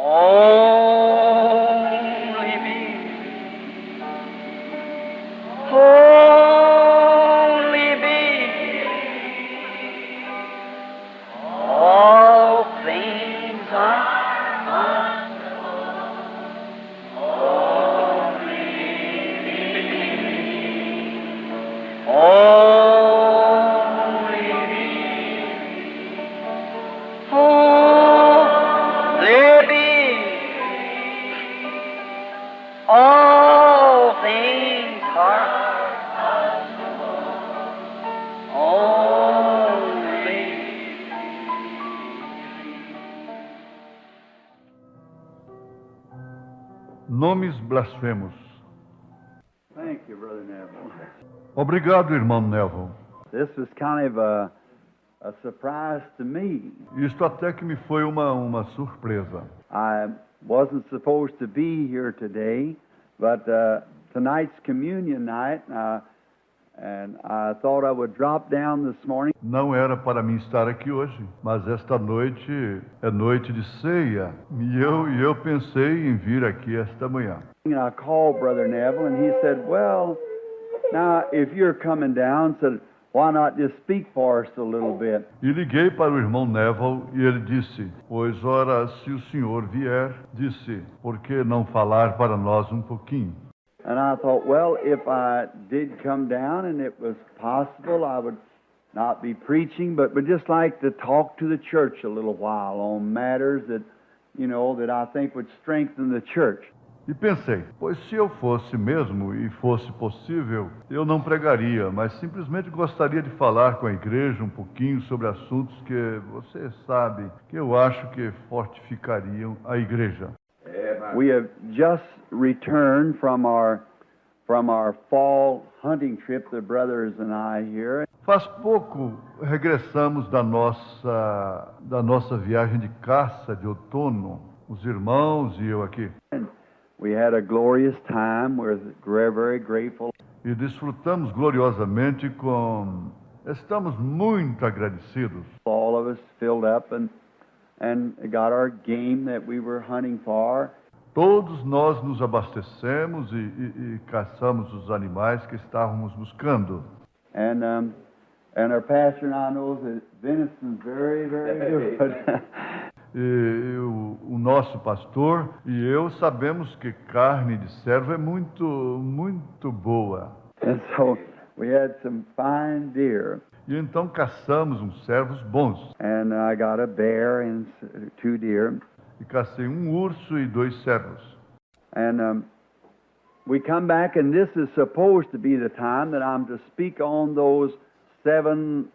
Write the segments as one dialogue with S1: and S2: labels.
S1: Only me. Only me. All things are only me. Only me. All things are only.
S2: Nomes blasfemos.
S3: Thank you, Brother Neville.
S2: Obrigado, irmão Neville.
S3: This was kind of a surprise to me.
S2: Isto até que me foi uma surpresa.
S3: I wasn't supposed to be here today, but tonight's communion night, and I thought I would drop down this morning.
S2: Não era para mim estar aqui hoje, mas esta noite é noite de ceia. E eu pensei em vir aqui esta manhã.
S3: And I called Brother Neville, and he said, "Well, now if you're coming down, said, why not just speak for us a little bit?"
S2: E liguei para o irmão Neville e ele disse, pois ora, se o senhor vier, disse, por que não falar para nós um pouquinho?
S3: And I thought, well, if I did come down and it was possible, I would not be preaching, but would just like to talk to the church a little while on matters that, that I think would strengthen the church.
S2: E pensei, pois se eu fosse mesmo e fosse possível, eu não pregaria, mas simplesmente gostaria de falar com a igreja um pouquinho sobre assuntos que você sabe, que eu acho que fortificariam a igreja.
S3: We have just returned from our fall hunting trip, the brothers and I here.
S2: Faz pouco regressamos da nossa viagem de caça de outono, os irmãos e eu aqui.
S3: And we had a glorious time. We're very grateful.
S2: E desfrutamos gloriosamente Estamos muito agradecidos.
S3: All of us filled up and got our game that we were hunting for.
S2: Todos nós nos abastecemos e caçamos os animais que estávamos buscando.
S3: And our pastor now knows that venison's very good.
S2: E o nosso pastor e eu sabemos que carne de cervo é muito boa.
S3: And so we had some fine deer.
S2: E então caçamos uns cervos bons.
S3: And I got a bear and 2 deer.
S2: E cacei um urso e 2 cervos.
S3: And we come back, and this is supposed to be the time that I'm to speak on those 7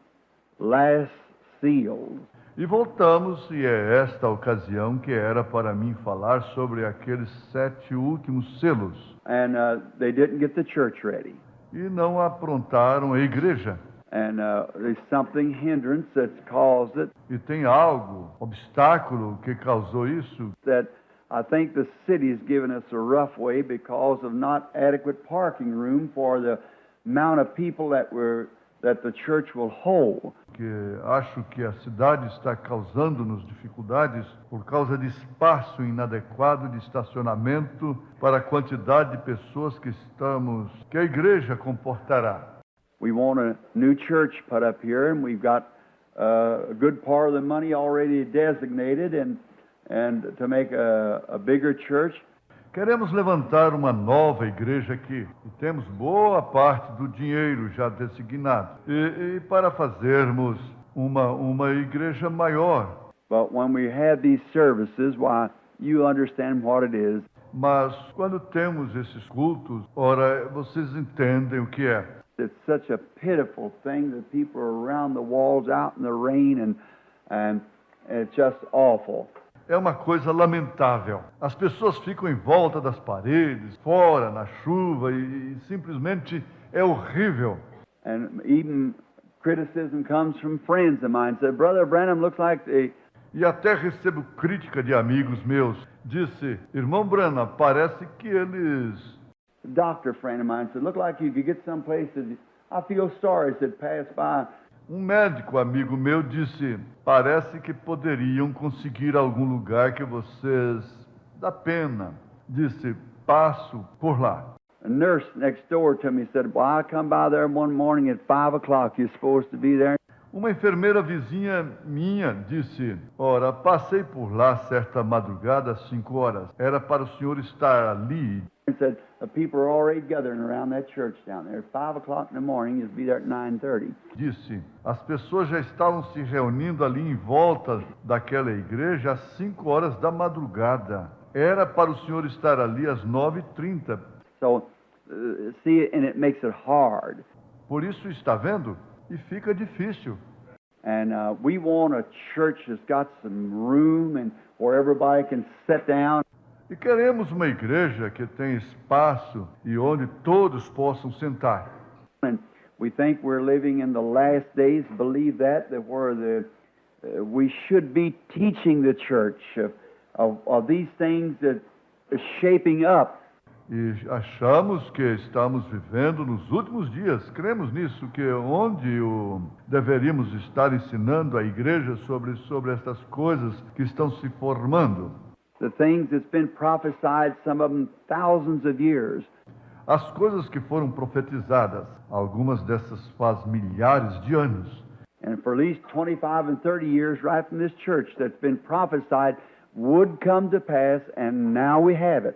S3: last seals.
S2: E voltamos, e é esta a ocasião que era para mim falar sobre aqueles 7 últimos selos.
S3: And they didn't get the church ready.
S2: E não aprontaram a igreja.
S3: And there's something hindrance that's caused it,
S2: E tem algo, obstáculo, que causou isso,
S3: that I think the city's given us a rough way because of not adequate parking room for the amount of people that the church will hold.
S2: que acho que a cidade está causando-nos dificuldades por causa de espaço inadequado de estacionamento para a quantidade de pessoas que a igreja comportará.
S3: We want a new church put up here, and we've got a good part of the money already designated and to make a bigger church.
S2: Queremos levantar uma nova igreja aqui e temos boa parte do dinheiro já designado. E para fazermos uma igreja maior.
S3: But when we have these services, why, you understand what it is.
S2: Mas quando temos esses cultos, ora, vocês entendem o que é.
S3: It's such a pitiful thing that people are around the walls out in the rain, and it's just awful.
S2: É uma coisa lamentável. As pessoas ficam em volta das paredes, fora, na chuva, e simplesmente é horrível.
S3: And even criticism comes from friends of mine. Said, Brother Branham looks like
S2: E até recebo crítica de amigos meus. Disse, irmão Branham, parece que eles...
S3: a doctor friend of mine said, look like you could get someplace that I feel sorry, said, pass by.
S2: médico amigo meu disse, parece que poderiam conseguir algum lugar que vocês dá pena. Disse, passo por lá.
S3: A nurse next door to me said, well, I come by there one morning at 5 o'clock. You're supposed to be there.
S2: Uma enfermeira vizinha minha disse, ora, passei por lá certa madrugada às 5 horas. Era para o senhor estar ali.
S3: And said, the people are already gathering around that church down there. At 5 o'clock in the morning, you'll be there at 9:30.
S2: Disse, as pessoas já estavam se reunindo ali em volta daquela igreja às 5 horas da madrugada. Era para o senhor estar ali às 9h30.
S3: So, see, and it makes it hard.
S2: Por isso, está vendo? E fica difícil.
S3: And we want a church that's got some room and where everybody can sit down.
S2: E queremos uma igreja que tenha espaço e onde todos possam sentar.
S3: And we think we're living in the last days, believe that where we should be teaching the church of these things that are shaping up.
S2: E achamos que estamos vivendo nos últimos dias. Cremos nisso, que onde deveríamos estar ensinando a igreja sobre estas coisas que estão se formando.
S3: The things that's been prophesied, some of them thousands of years.
S2: As coisas que foram profetizadas, algumas dessas faz milhares de anos.
S3: And for at least 25 and 30 years right from this church that's been prophesied would come to pass, and now we have it.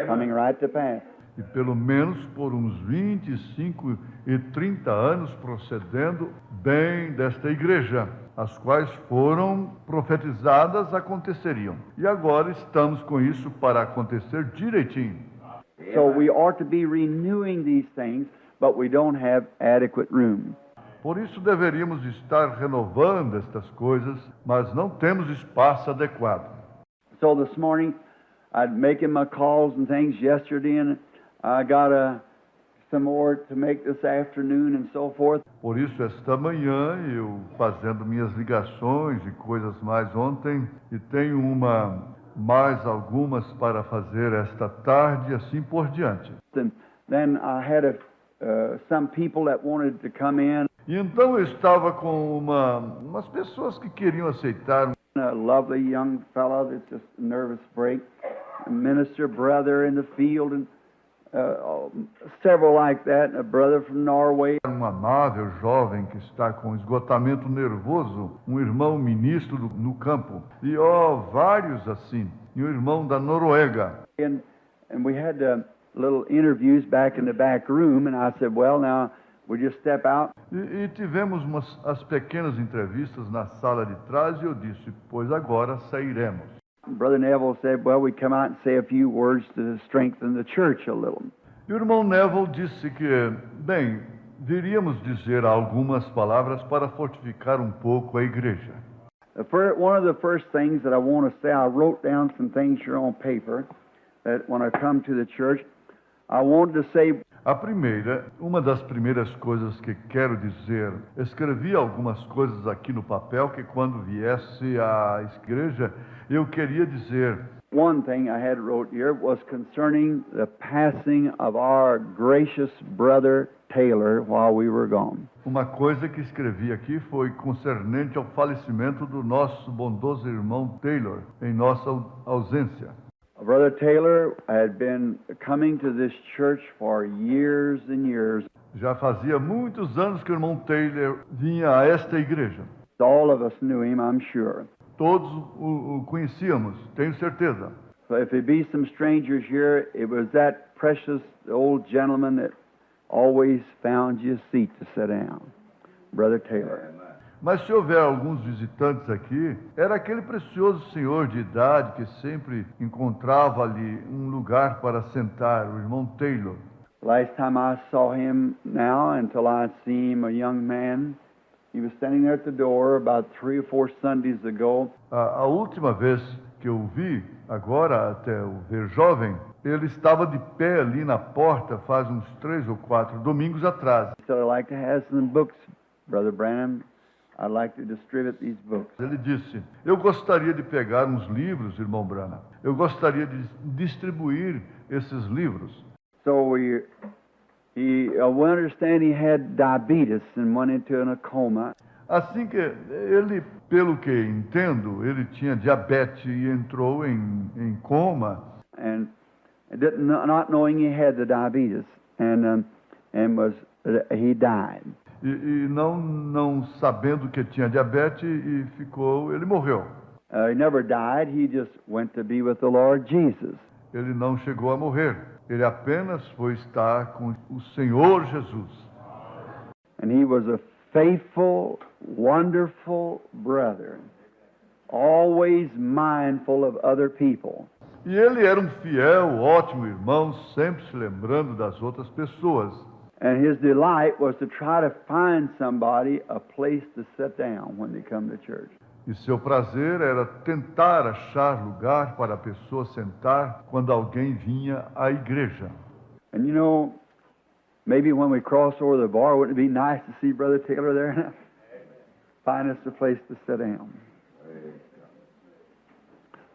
S3: Coming right to pass.
S2: E pelo menos por uns 25 e 30 anos procedendo bem desta igreja, as quais foram profetizadas aconteceriam. E agora estamos com isso para acontecer direitinho.
S3: So we ought to be renewing these things, but we don't have adequate room.
S2: Por isso deveríamos estar renovando estas coisas, mas não temos espaço adequado.
S3: So this morning, I'd making my calls and things yesterday, and I got some more to make this afternoon and so forth.
S2: Por isso, esta manhã, eu fazendo minhas ligações e coisas mais ontem, e tenho mais algumas para fazer esta tarde, e assim por diante.
S3: And then I had some people that wanted to come in.
S2: E então eu estava com umas pessoas que queriam aceitar.
S3: A lovely young fellow that's just a nervous break, a minister brother in the field, and several like that, a brother from Norway.
S2: Um amável jovem que está com esgotamento nervoso, um irmão ministro no campo, e vários assim, e um irmão da Noruega.
S3: And we had little interviews back in the back room, and I said, well, now we just step out.
S2: E tivemos as pequenas entrevistas na sala de trás, e eu disse, pois agora sairemos.
S3: Brother Neville said, well, we come out and say a few words to strengthen the church a little.
S2: E o irmão Neville disse que, bem, viríamos dizer algumas palavras para fortificar um pouco a igreja.
S3: One of the first things that I want to say, I wrote down some things here on paper, that when I come to the church, I wanted to say.
S2: Uma das primeiras coisas que quero dizer, escrevi algumas coisas aqui no papel que quando viesse à igreja, eu queria dizer.
S3: One thing I had wrote here was concerning the passing of our gracious brother Taylor while we were gone.
S2: Uma coisa que escrevi aqui foi concernente ao falecimento do nosso bondoso irmão Taylor em nossa ausência.
S3: Brother Taylor had been coming to this church for years and years.
S2: Já fazia muitos anos que o irmão Taylor vinha a esta igreja.
S3: All of us knew him, I'm sure.
S2: Todos o conhecíamos, tenho certeza.
S3: So if there be some strangers here, it was that precious old gentleman that always found you a seat to sit down, Brother Taylor.
S2: Mas se houver alguns visitantes aqui, era aquele precioso senhor de idade que sempre encontrava ali um lugar para sentar, o irmão Taylor.
S3: Last time I saw him now, until I see him, a young man, he was standing there at the door about 3 or 4 Sundays ago.
S2: A última vez que eu o vi, agora até o ver jovem, ele estava de pé ali na porta faz uns 3 ou 4 domingos atrás.
S3: He said, I'd like to have some books, Brother Branham. I'd like to distribute these books.
S2: Ele disse, eu gostaria de pegar uns livros, irmão Branham. Eu gostaria de distribuir esses livros.
S3: So we understand he had diabetes and went into a coma.
S2: Assim que ele, pelo que entendo, ele tinha diabetes e entrou em coma.
S3: and not knowing he had the diabetes, and he died.
S2: E não sabendo que tinha diabetes e ele morreu.
S3: He never died. He just went to be with the Lord Jesus.
S2: Ele não chegou a morrer. Ele apenas foi estar com o Senhor Jesus.
S3: And he was a faithful, wonderful brother, always mindful of other people.
S2: E ele era um fiel, ótimo irmão, sempre se lembrando das outras pessoas.
S3: And his delight was to try to find somebody a place to sit down when they come to church.
S2: E seu prazer era tentar achar lugar para a pessoa sentar quando alguém vinha à igreja.
S3: And you know, maybe when we cross over the bar, wouldn't it be nice to see Brother Taylor there? Find us a place to sit down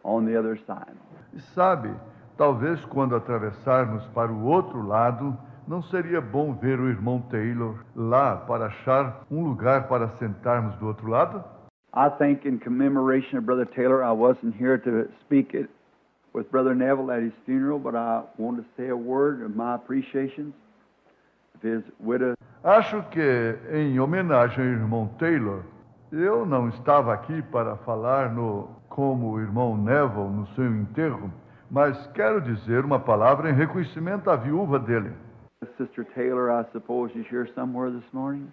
S3: on the other side.
S2: E sabe, talvez quando atravessarmos para o outro lado, não seria bom ver o irmão Taylor lá para achar um lugar para sentarmos do outro lado?
S3: I think in commemoration of Brother Taylor, I wasn't here to speak it with Brother Neville at his funeral, but I want to say a word of my appreciation of his widow.
S2: Acho que, em homenagem ao irmão Taylor, eu não estava aqui para falar como o irmão Neville no seu enterro, mas quero dizer uma palavra em reconhecimento à viúva dele.
S3: Sister Taylor, I suppose she's here somewhere this morning.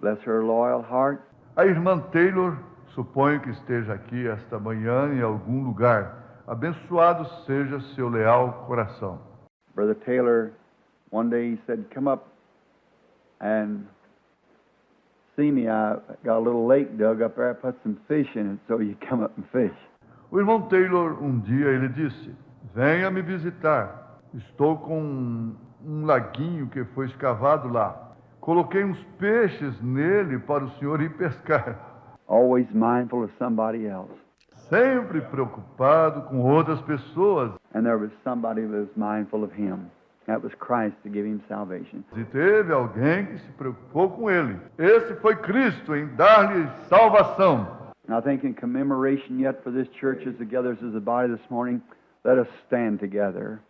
S3: Bless her loyal heart.
S2: A irmã Taylor, suponho que esteja aqui esta manhã em algum lugar. Abençoado seja seu leal coração.
S3: Brother Taylor, one day he said, "Come up and see me. I got a little lake dug up there. I put some fish in it, so you come up and fish."
S2: O irmão Taylor, um dia, ele disse: "Venha me visitar. Estou com um laguinho que foi escavado lá. Coloquei uns peixes nele para o senhor ir pescar."
S3: Always mindful of somebody else.
S2: Sempre preocupado com outras pessoas.
S3: And there was somebody that was mindful of him. That was Christ to give him salvation.
S2: E teve alguém que se preocupou com ele. Esse foi Cristo em dar-lhe salvação.
S3: And I think in commemoration yet for this church as it gathers as a body this morning, let us stand together.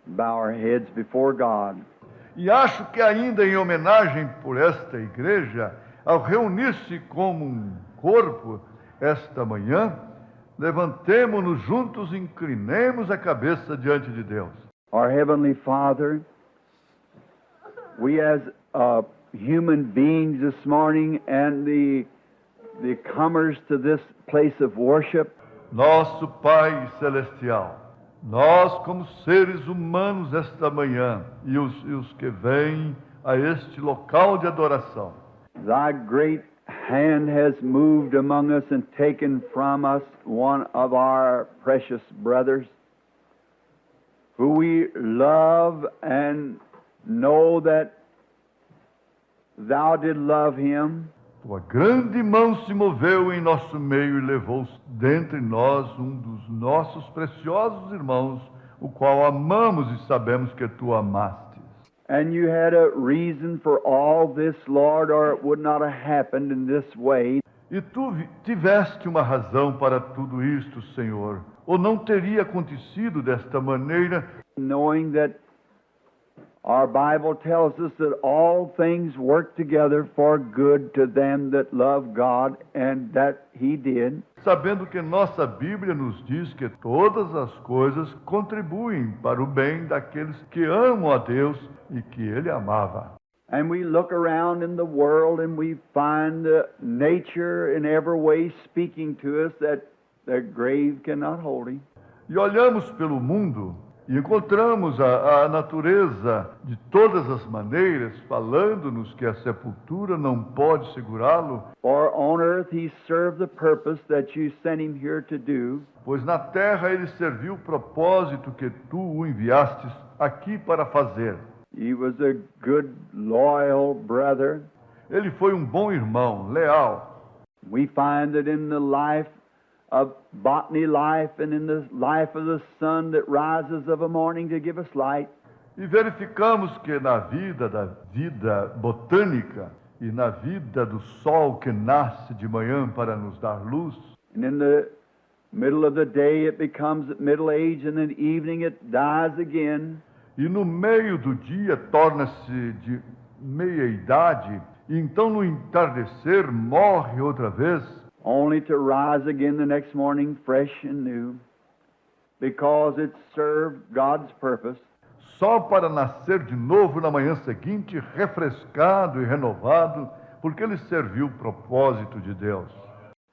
S3: Bow our heads before God.
S2: E acho que ainda em homenagem por esta igreja, ao reunir-se como um corpo esta manhã, levantemo-nos juntos e inclinemos a cabeça diante de Deus.
S3: Our Heavenly Father, we as human beings this morning and the comers to this place of worship,
S2: Nosso Pai Celestial, nós como seres humanos esta manhã e os que vêm a este local de adoração,
S3: Thy great hand has moved among us and taken from us one of our precious brothers, who we love and know that Thou did love him.
S2: Tua grande mão se moveu em nosso meio e levou dentre nós um dos nossos preciosos irmãos, o qual amamos e sabemos que tu amaste.
S3: And you had a reason for all this, Lord, or it would not have happened in this way.
S2: E tu tiveste uma razão para tudo isto, Senhor, ou não teria acontecido desta maneira,
S3: Knowing that our Bible tells us that all things work together for good to them that love God, and that He did.
S2: sabendo que nossa Bíblia nos diz que todas as coisas contribuem para o bem daqueles que amam a Deus e que Ele amava.
S3: And we look around in the world and we find nature in every way speaking to us that the grave cannot hold Him.
S2: E olhamos pelo mundo e encontramos a natureza de todas as maneiras, falando-nos que a sepultura não pode segurá-lo,
S3: For on earth He served the purpose that you sent Him here to do.
S2: pois na terra ele serviu o propósito que tu o enviastes aqui para fazer.
S3: He was a good, loyal brother.
S2: Ele foi um bom irmão, leal.
S3: We find that in the life of botany life and in the life of the sun that rises of a morning to give us light,
S2: E verificamos que na vida botânica e na vida do sol que nasce de manhã para nos dar luz,
S3: And in the middle of the day it becomes middle age, and in the evening it dies again.
S2: e no meio do dia torna-se de meia-idade, e então no entardecer morre outra vez,
S3: Only to rise again the next morning fresh and new, because it served God's purpose.
S2: só para nascer de novo na manhã seguinte, refrescado e renovado, porque ele serviu o propósito de Deus.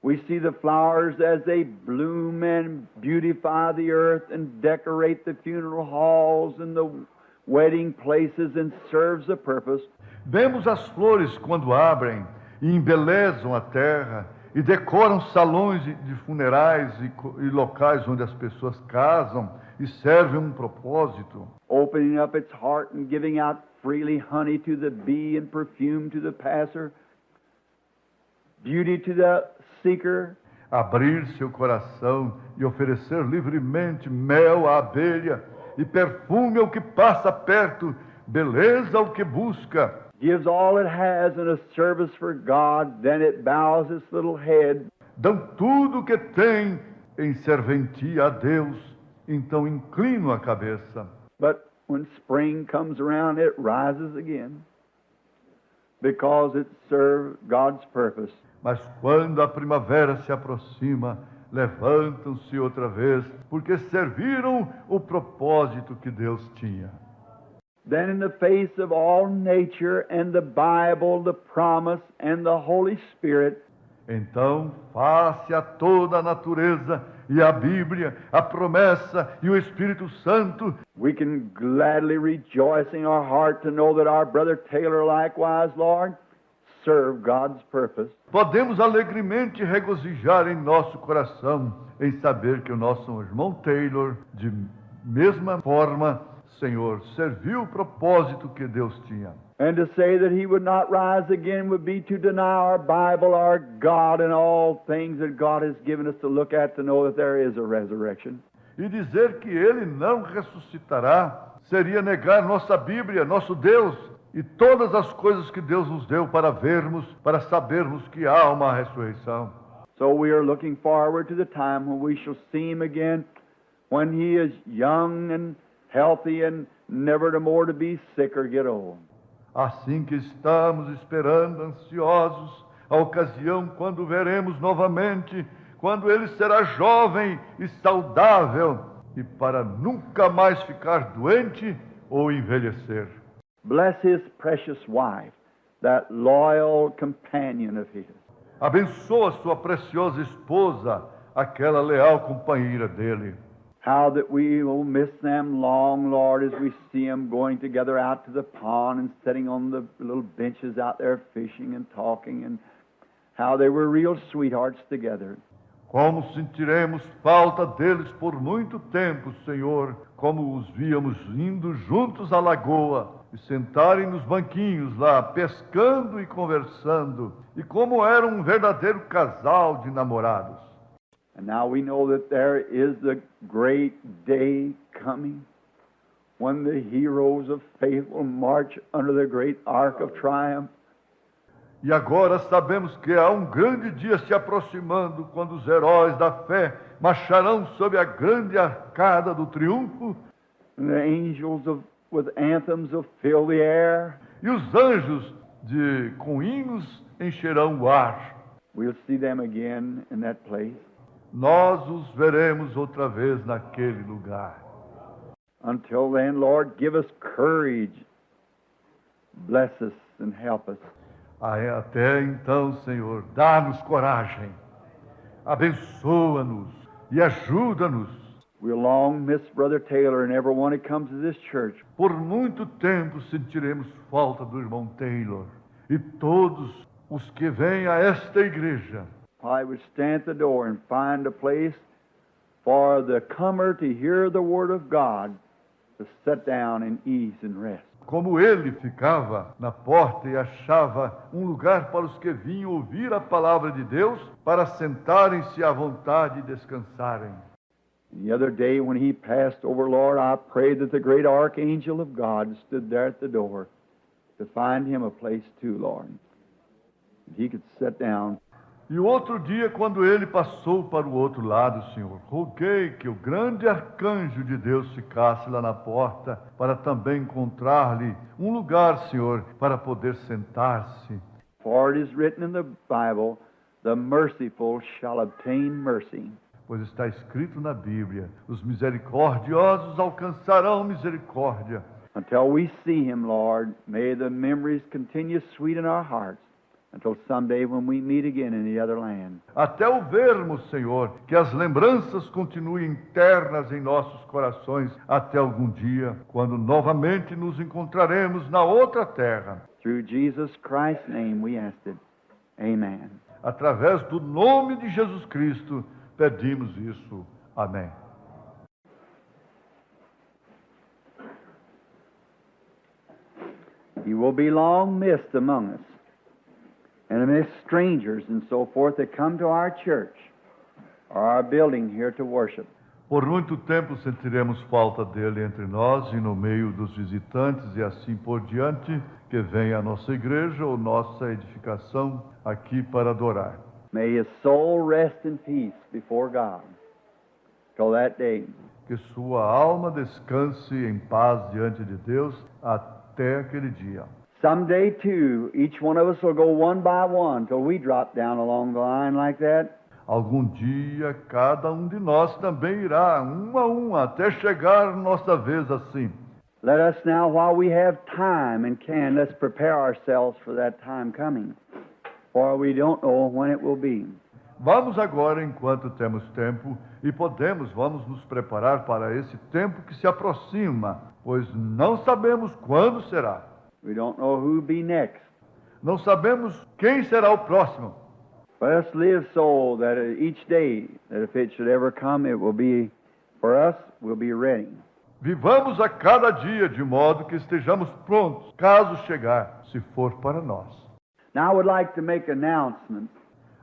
S3: We see the flowers as they bloom and beautify the earth and decorate the funeral halls and the wedding places and serves a purpose.
S2: Vemos as flores quando abrem e embelezam a terra e decoram salões de funerais e locais onde as pessoas casam e servem um propósito.
S3: Opening up its heart and giving out freely honey to the bee and perfume to the passer, beauty to the seeker.
S2: Abrir seu coração e oferecer livremente mel à abelha e perfume ao que passa perto, beleza ao que busca.
S3: Gives all it has in a service for God, then it bows its little head.
S2: Dão tudo o que tem em serventia a Deus, então inclinam a cabeça.
S3: But when spring comes around, it rises again, because it served God's purpose.
S2: Mas quando a primavera se aproxima, levantam-se outra vez, porque serviram o propósito que Deus tinha.
S3: Then in the face of all nature and the Bible, the promise and the Holy Spirit,
S2: Então, face a toda a natureza e a Bíblia, a promessa e o Espírito Santo,
S3: we can gladly rejoice in our heart to know that our brother Taylor likewise, Lord, served God's purpose.
S2: podemos alegremente regozijar em nosso coração em saber que o nosso irmão Taylor, de mesma forma, Senhor, serviu o propósito que Deus tinha.
S3: And to say that he would not rise again would be to deny our Bible, our God, and all things that God has given us to look at to know that there is a resurrection.
S2: E dizer que ele não ressuscitará seria negar nossa Bíblia, nosso Deus, e todas as coisas que Deus nos deu para vermos, para sabermos que há uma ressurreição.
S3: So we are looking forward to the time when we shall see him again, when he is young and healthy and never to more to be sick or get old.
S2: Assim que estamos esperando, ansiosos, a ocasião quando veremos novamente, quando ele será jovem e saudável, e para nunca mais ficar doente ou envelhecer.
S3: Bless his precious wife, that loyal companion of his.
S2: Abençoa sua preciosa esposa, aquela leal companheira dele.
S3: How that we will miss them long, Lord, as we see them going together out to the pond and sitting on the little benches out there fishing and talking, and how they were real sweethearts together.
S2: Como sentiremos falta deles por muito tempo, Senhor, como os víamos indo juntos à lagoa e sentarem nos banquinhos lá, pescando e conversando, e como eram um verdadeiro casal de namorados.
S3: And now we know that there is the great day coming when the heroes of faith will march under the great arc of triumph.
S2: E agora sabemos que há um grande dia se aproximando, quando os heróis da fé marcharão sob a grande arcada do triunfo,
S3: And the angels with anthems will fill the air.
S2: e os anjos com hinos encherão o ar.
S3: We'll see them again in that place.
S2: Nós os veremos outra vez naquele lugar.
S3: Until then, Lord, give us courage. Bless us and help us.
S2: Até então, Senhor, dá-nos coragem, abençoa-nos e ajuda-nos.
S3: We'll long miss Brother Taylor and everyone who comes to this church.
S2: Por muito tempo sentiremos falta do irmão Taylor e todos os que vêm a esta igreja.
S3: I would stand at the door and find a place for the comer to hear the word of God, to sit down in ease and rest.
S2: Como ele ficava na porta e achava um lugar para os que vinham ouvir a palavra de Deus, para sentarem-se à vontade e descansarem.
S3: The other day when he passed over, Lord, I prayed that the great archangel of God stood there at the door to find him a place too, Lord. He could sit down.
S2: E o outro dia, quando ele passou para o outro lado, Senhor, roguei que o grande arcanjo de Deus ficasse lá na porta para também encontrar-lhe um lugar, Senhor, para poder sentar-se.
S3: For it is written in the Bible, the merciful shall obtain mercy.
S2: Pois está escrito na Bíblia, os misericordiosos alcançarão misericórdia.
S3: Until we see him, Lord, may the memories continue sweet in our hearts until someday when we meet again in the other land.
S2: Até o vermos, Senhor, que as lembranças continuem internas em nossos corações, até algum dia, quando novamente nos encontraremos na outra terra.
S3: Through Jesus Christ's name we ask it. Amen.
S2: Através do nome de Jesus Cristo, pedimos isso. Amém.
S3: You will be long missed among us, and amidst strangers and so forth that come to our church or our building here to worship.
S2: Por muito tempo sentiremos falta dele entre nós e no meio dos visitantes e assim por diante, que vem à nossa igreja ou nossa edificação aqui para adorar.
S3: May his soul rest in peace before God till that day.
S2: Que sua alma descanse em paz diante de Deus até aquele dia.
S3: Someday, too, each one of us will go one by one till we drop down along the line like that.
S2: Algum dia, cada de nós também irá, a até chegar nossa vez assim.
S3: Let us now, while we have time and can, let's prepare ourselves for that time coming, for we don't know when it will be.
S2: Vamos agora, enquanto temos tempo e podemos, vamos nos preparar para esse tempo que se aproxima, pois não sabemos quando será.
S3: We don't know who'll be next.
S2: Não sabemos quem será o próximo.
S3: But let's live so that each day, that if it should ever come, it will be, for us, we'll be ready.
S2: Vivamos a cada dia de modo que estejamos prontos, caso chegar, se for para nós.
S3: Now I would like to make announcements.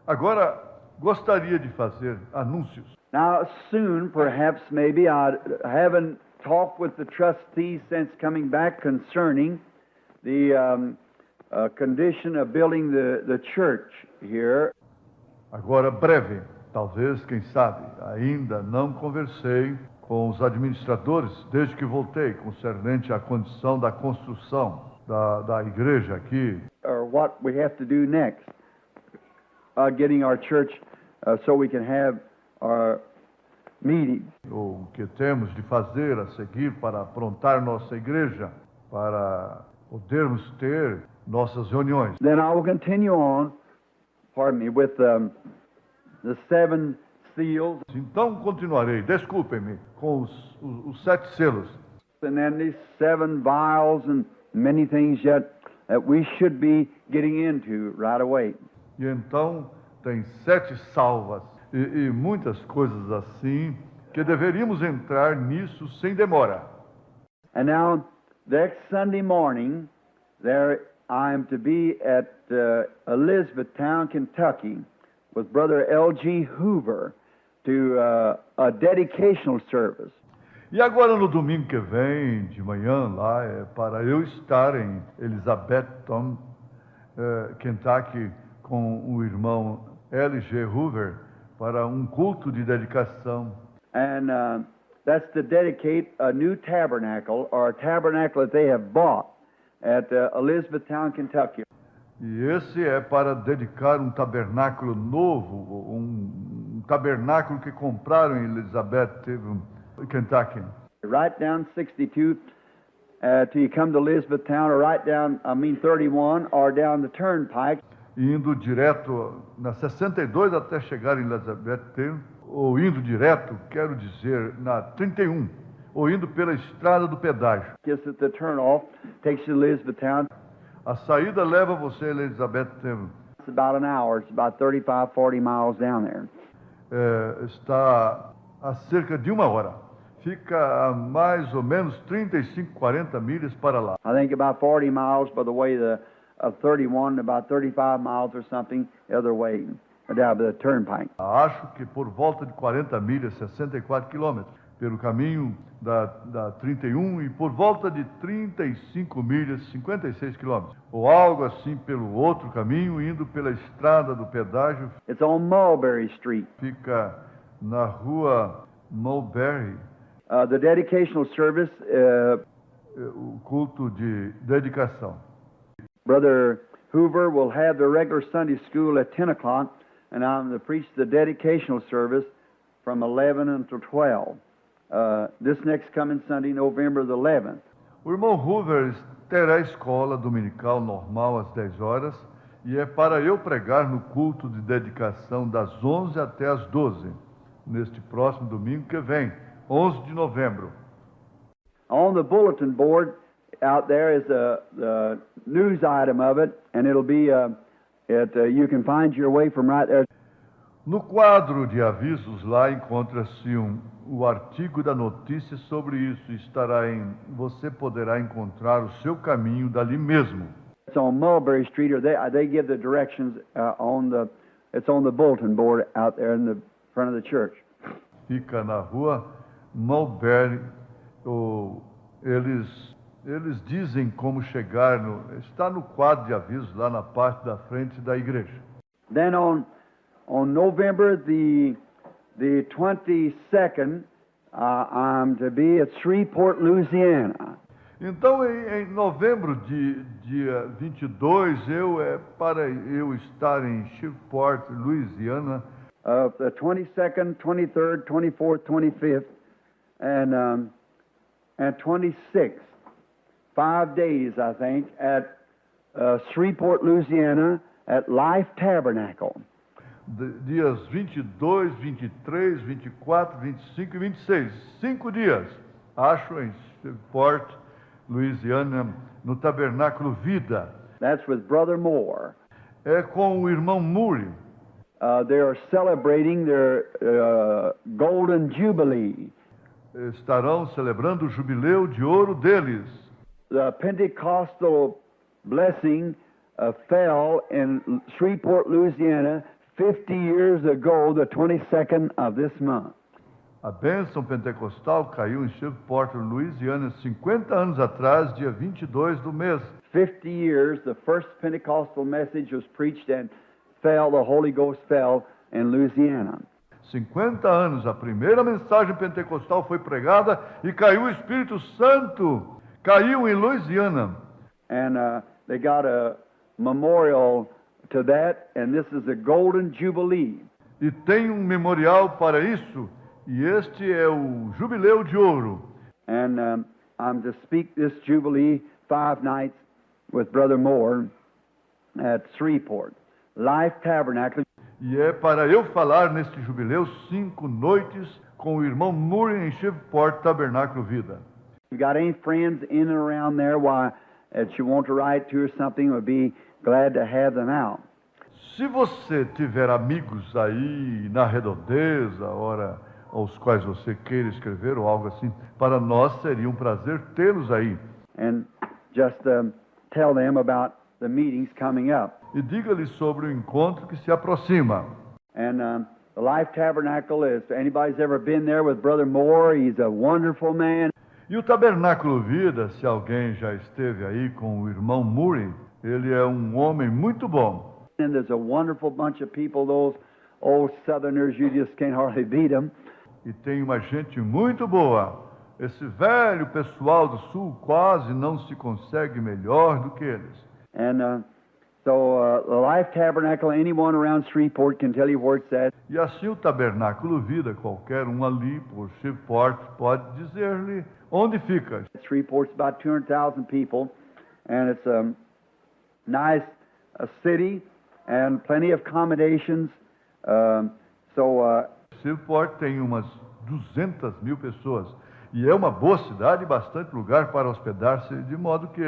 S2: Agora, gostaria de fazer anúncios.
S3: Now soon, perhaps, maybe, I haven't talked with the trustees since coming back concerning the condition of building the church here.
S2: Agora, breve, talvez, quem sabe, ainda não conversei com os administradores desde que voltei, concernente à condição da construção da igreja aqui.
S3: Or what we have to do next, getting our church so we can have our meetings.
S2: O que temos de fazer a seguir para aprontar nossa igreja, para podermos ter nossas reuniões.
S3: Then I will continue on, with the seven seals.
S2: Então continuarei, desculpem-me, com os 7 selos.
S3: And then these 7 vials and many things yet that we should be getting into right away.
S2: E então tem 7 salvas e muitas coisas assim que deveríamos entrar nisso sem demora.
S3: And now, next Sunday morning, there I am to be at Elizabethtown, Kentucky, with Brother L.G. Hoover to a dedicational service.
S2: E agora no domingo que vem, de manhã, lá, é para eu estar em Elizabethtown, Kentucky, com o irmão L.G. Hoover, para um culto de dedicação.
S3: And that's to dedicate a new tabernacle, or a tabernacle that they have bought at Elizabethtown, Kentucky.
S2: E esse é para dedicar um tabernáculo novo, um tabernáculo que compraram em Elizabeth, Kentucky.
S3: Right down 62 till you come to Elizabethtown, or right down, 31, or down the turnpike.
S2: Indo direto na 62 até chegar em Elizabeth, ou indo direto, quero dizer, na 31, ou indo pela estrada do pedágio.
S3: Just at the turnoff takes you to Elizabethtown.
S2: A saída leva você a Elizabeth.
S3: It's about an hour. It's about 35, 40 miles down there.
S2: Está a cerca de 1 hora. Fica a mais ou menos 35, 40 milhas para lá.
S3: I think about 40 miles by the way of 31, about 35 miles or something the other way. the turnpike.
S2: Acho que por volta de 40 milhas, 64 quilômetros, pelo caminho da 31 e por volta de 35 milhas, 56 quilômetros. Ou algo assim pelo outro caminho, indo pela estrada do pedágio.
S3: It's on Mulberry Street.
S2: Fica na rua Mulberry.
S3: The dedicational service,
S2: O culto de dedicação.
S3: Brother Hoover will have the regular Sunday school at 10 o'clock, and I'm to preach the dedicational service from 11 until 12. This next coming Sunday, November the 11th.
S2: O irmão Hoover terá escola dominical normal às 10 horas e é para eu pregar no culto de dedicação das 11 até as 12, neste próximo domingo que vem, 11 de novembro.
S3: On the bulletin board out there is the news item of it, and it'll be, you can find your way from right there.
S2: No quadro de avisos lá encontra-se o artigo da notícia sobre isso. Você poderá encontrar o seu caminho dali mesmo.
S3: It's on Mulberry Street, or they give the directions it's on the bulletin board out there in the front of the church.
S2: Fica na rua Mulberry. Eles dizem como chegar, está no quadro de avisos lá na parte da frente da igreja.
S3: Then on November the 22nd, I'm to be at Shreveport, Louisiana.
S2: Então, em novembro, dia 22, para eu estar em Shreveport, Louisiana.
S3: The 22nd, 23rd, 24th, 25th, and 26th. 5 days, I think, at Shreveport, Louisiana, at Life Tabernacle.
S2: Dias 22, 23, 24, 25 e 26. 5 dias, acho, em Shreveport, Louisiana, no Tabernáculo Vida.
S3: That's with Brother Moore.
S2: É com o irmão Moore.
S3: They are celebrating their Golden Jubilee.
S2: Estarão celebrando o jubileu de ouro deles.
S3: The Pentecostal blessing fell in Shreveport, Louisiana, 50 years ago, the 22nd of this month.
S2: A bênção pentecostal caiu em Shreveport, Louisiana, 50 anos atrás, dia 22 do mês.
S3: 50 years, the first Pentecostal message was preached and the Holy Ghost fell in Louisiana.
S2: 50 anos, a primeira mensagem pentecostal foi pregada e caiu o Espírito Santo. Caiu em Louisiana.
S3: And they got a memorial to that, and this is the Golden Jubilee.
S2: E tem memorial para isso, e este é o Jubileu de Ouro.
S3: And I'm to speak this Jubilee 5 nights with Brother Moore at Shreveport. Life Tabernacle.
S2: E é para eu falar neste jubileu 5 noites com o irmão Moore em Shreveport, Tabernáculo Vida.
S3: If you got any friends in and around there that you want to write to or something, we'd be glad to have them out.
S2: Se você tiver amigos aí na redondeza, ora, aos quais você queira escrever ou algo assim, para nós seria um prazer tê-los aí.
S3: And just tell them about the meetings coming up.
S2: E diga-lhes sobre o encontro que se aproxima.
S3: And the Life Tabernacle, if anybody's ever been there with Brother Moore, he's a wonderful man.
S2: E o Tabernáculo Vida, se alguém já esteve aí com o irmão Moore, ele é um homem muito bom.
S3: And there's a wonderful bunch of people, those old Southerners, you just can't hardly beat them.
S2: E tem uma gente muito boa. Esse velho pessoal do Sul quase não se consegue melhor do que eles.
S3: And so the Life Tabernacle, anyone around Shreveport can tell you where it's at.
S2: E assim o Tabernáculo Vida, qualquer um ali por Shreveport pode dizer-lhe onde fica.
S3: Shreveport's about 200,000 people, and it's a nice city and plenty of accommodations.
S2: Shreveport tem umas 200 mil pessoas e é uma boa cidade e bastante lugar para hospedar-se, de modo que...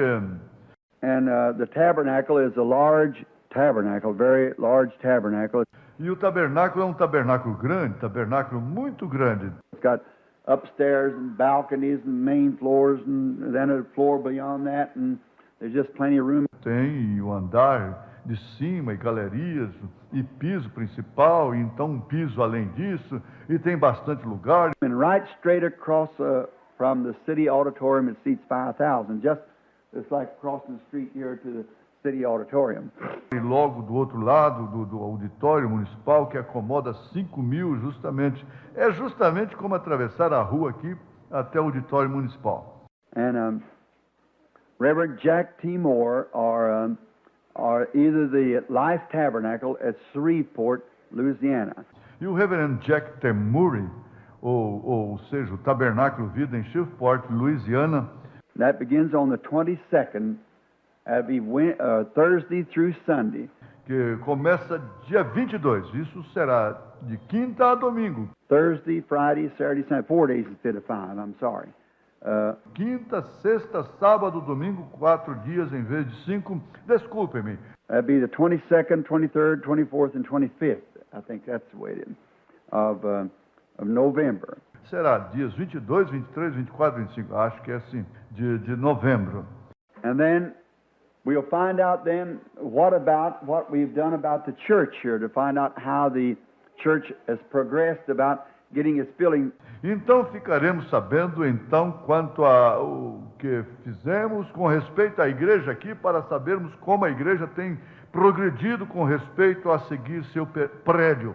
S3: And the tabernacle is a large tabernacle, very large tabernacle.
S2: E o tabernáculo é um tabernáculo grande, tabernáculo muito grande.
S3: It's got upstairs and balconies and main floors and then a floor beyond that, and there's just plenty of room.
S2: Tem o andar de cima e galerias e piso principal, e então um piso além disso, e tem bastante lugar.
S3: And right straight across from the city auditorium, it seats 5,000. Just it's like crossing the street here to the city auditorium.
S2: E logo do outro lado do auditório municipal, que acomoda 5.000 justamente. É justamente como atravessar a rua aqui até o auditório municipal.
S3: And Reverend Jack T. Moore are either the Life Tabernacle at Shreveport, Louisiana.
S2: E o reverendo Jack T. Murray, ou seja, o Tabernáculo Vida em Shreveport, Louisiana.
S3: That begins on the 22nd, be Thursday through Sunday.
S2: Que começa dia 22, isso será de quinta a domingo.
S3: Thursday, Friday, Saturday, Sunday, 4 days instead of 5, I'm sorry.
S2: Quinta, sexta, sábado, domingo, 4 dias em vez de 5. Desculpe-me.
S3: That'd be the 22nd, 23rd, 24th, and 25th. I think that's the way it is, of November.
S2: Será dias 22, 23, 24, 25. Acho que é assim, de novembro.
S3: And then we'll find out then what we've done about the church here, to find out how the church has progressed about getting its building.
S2: Então ficaremos sabendo então quanto ao que fizemos com respeito à igreja aqui, para sabermos como a igreja tem progredido com respeito a seguir seu prédio.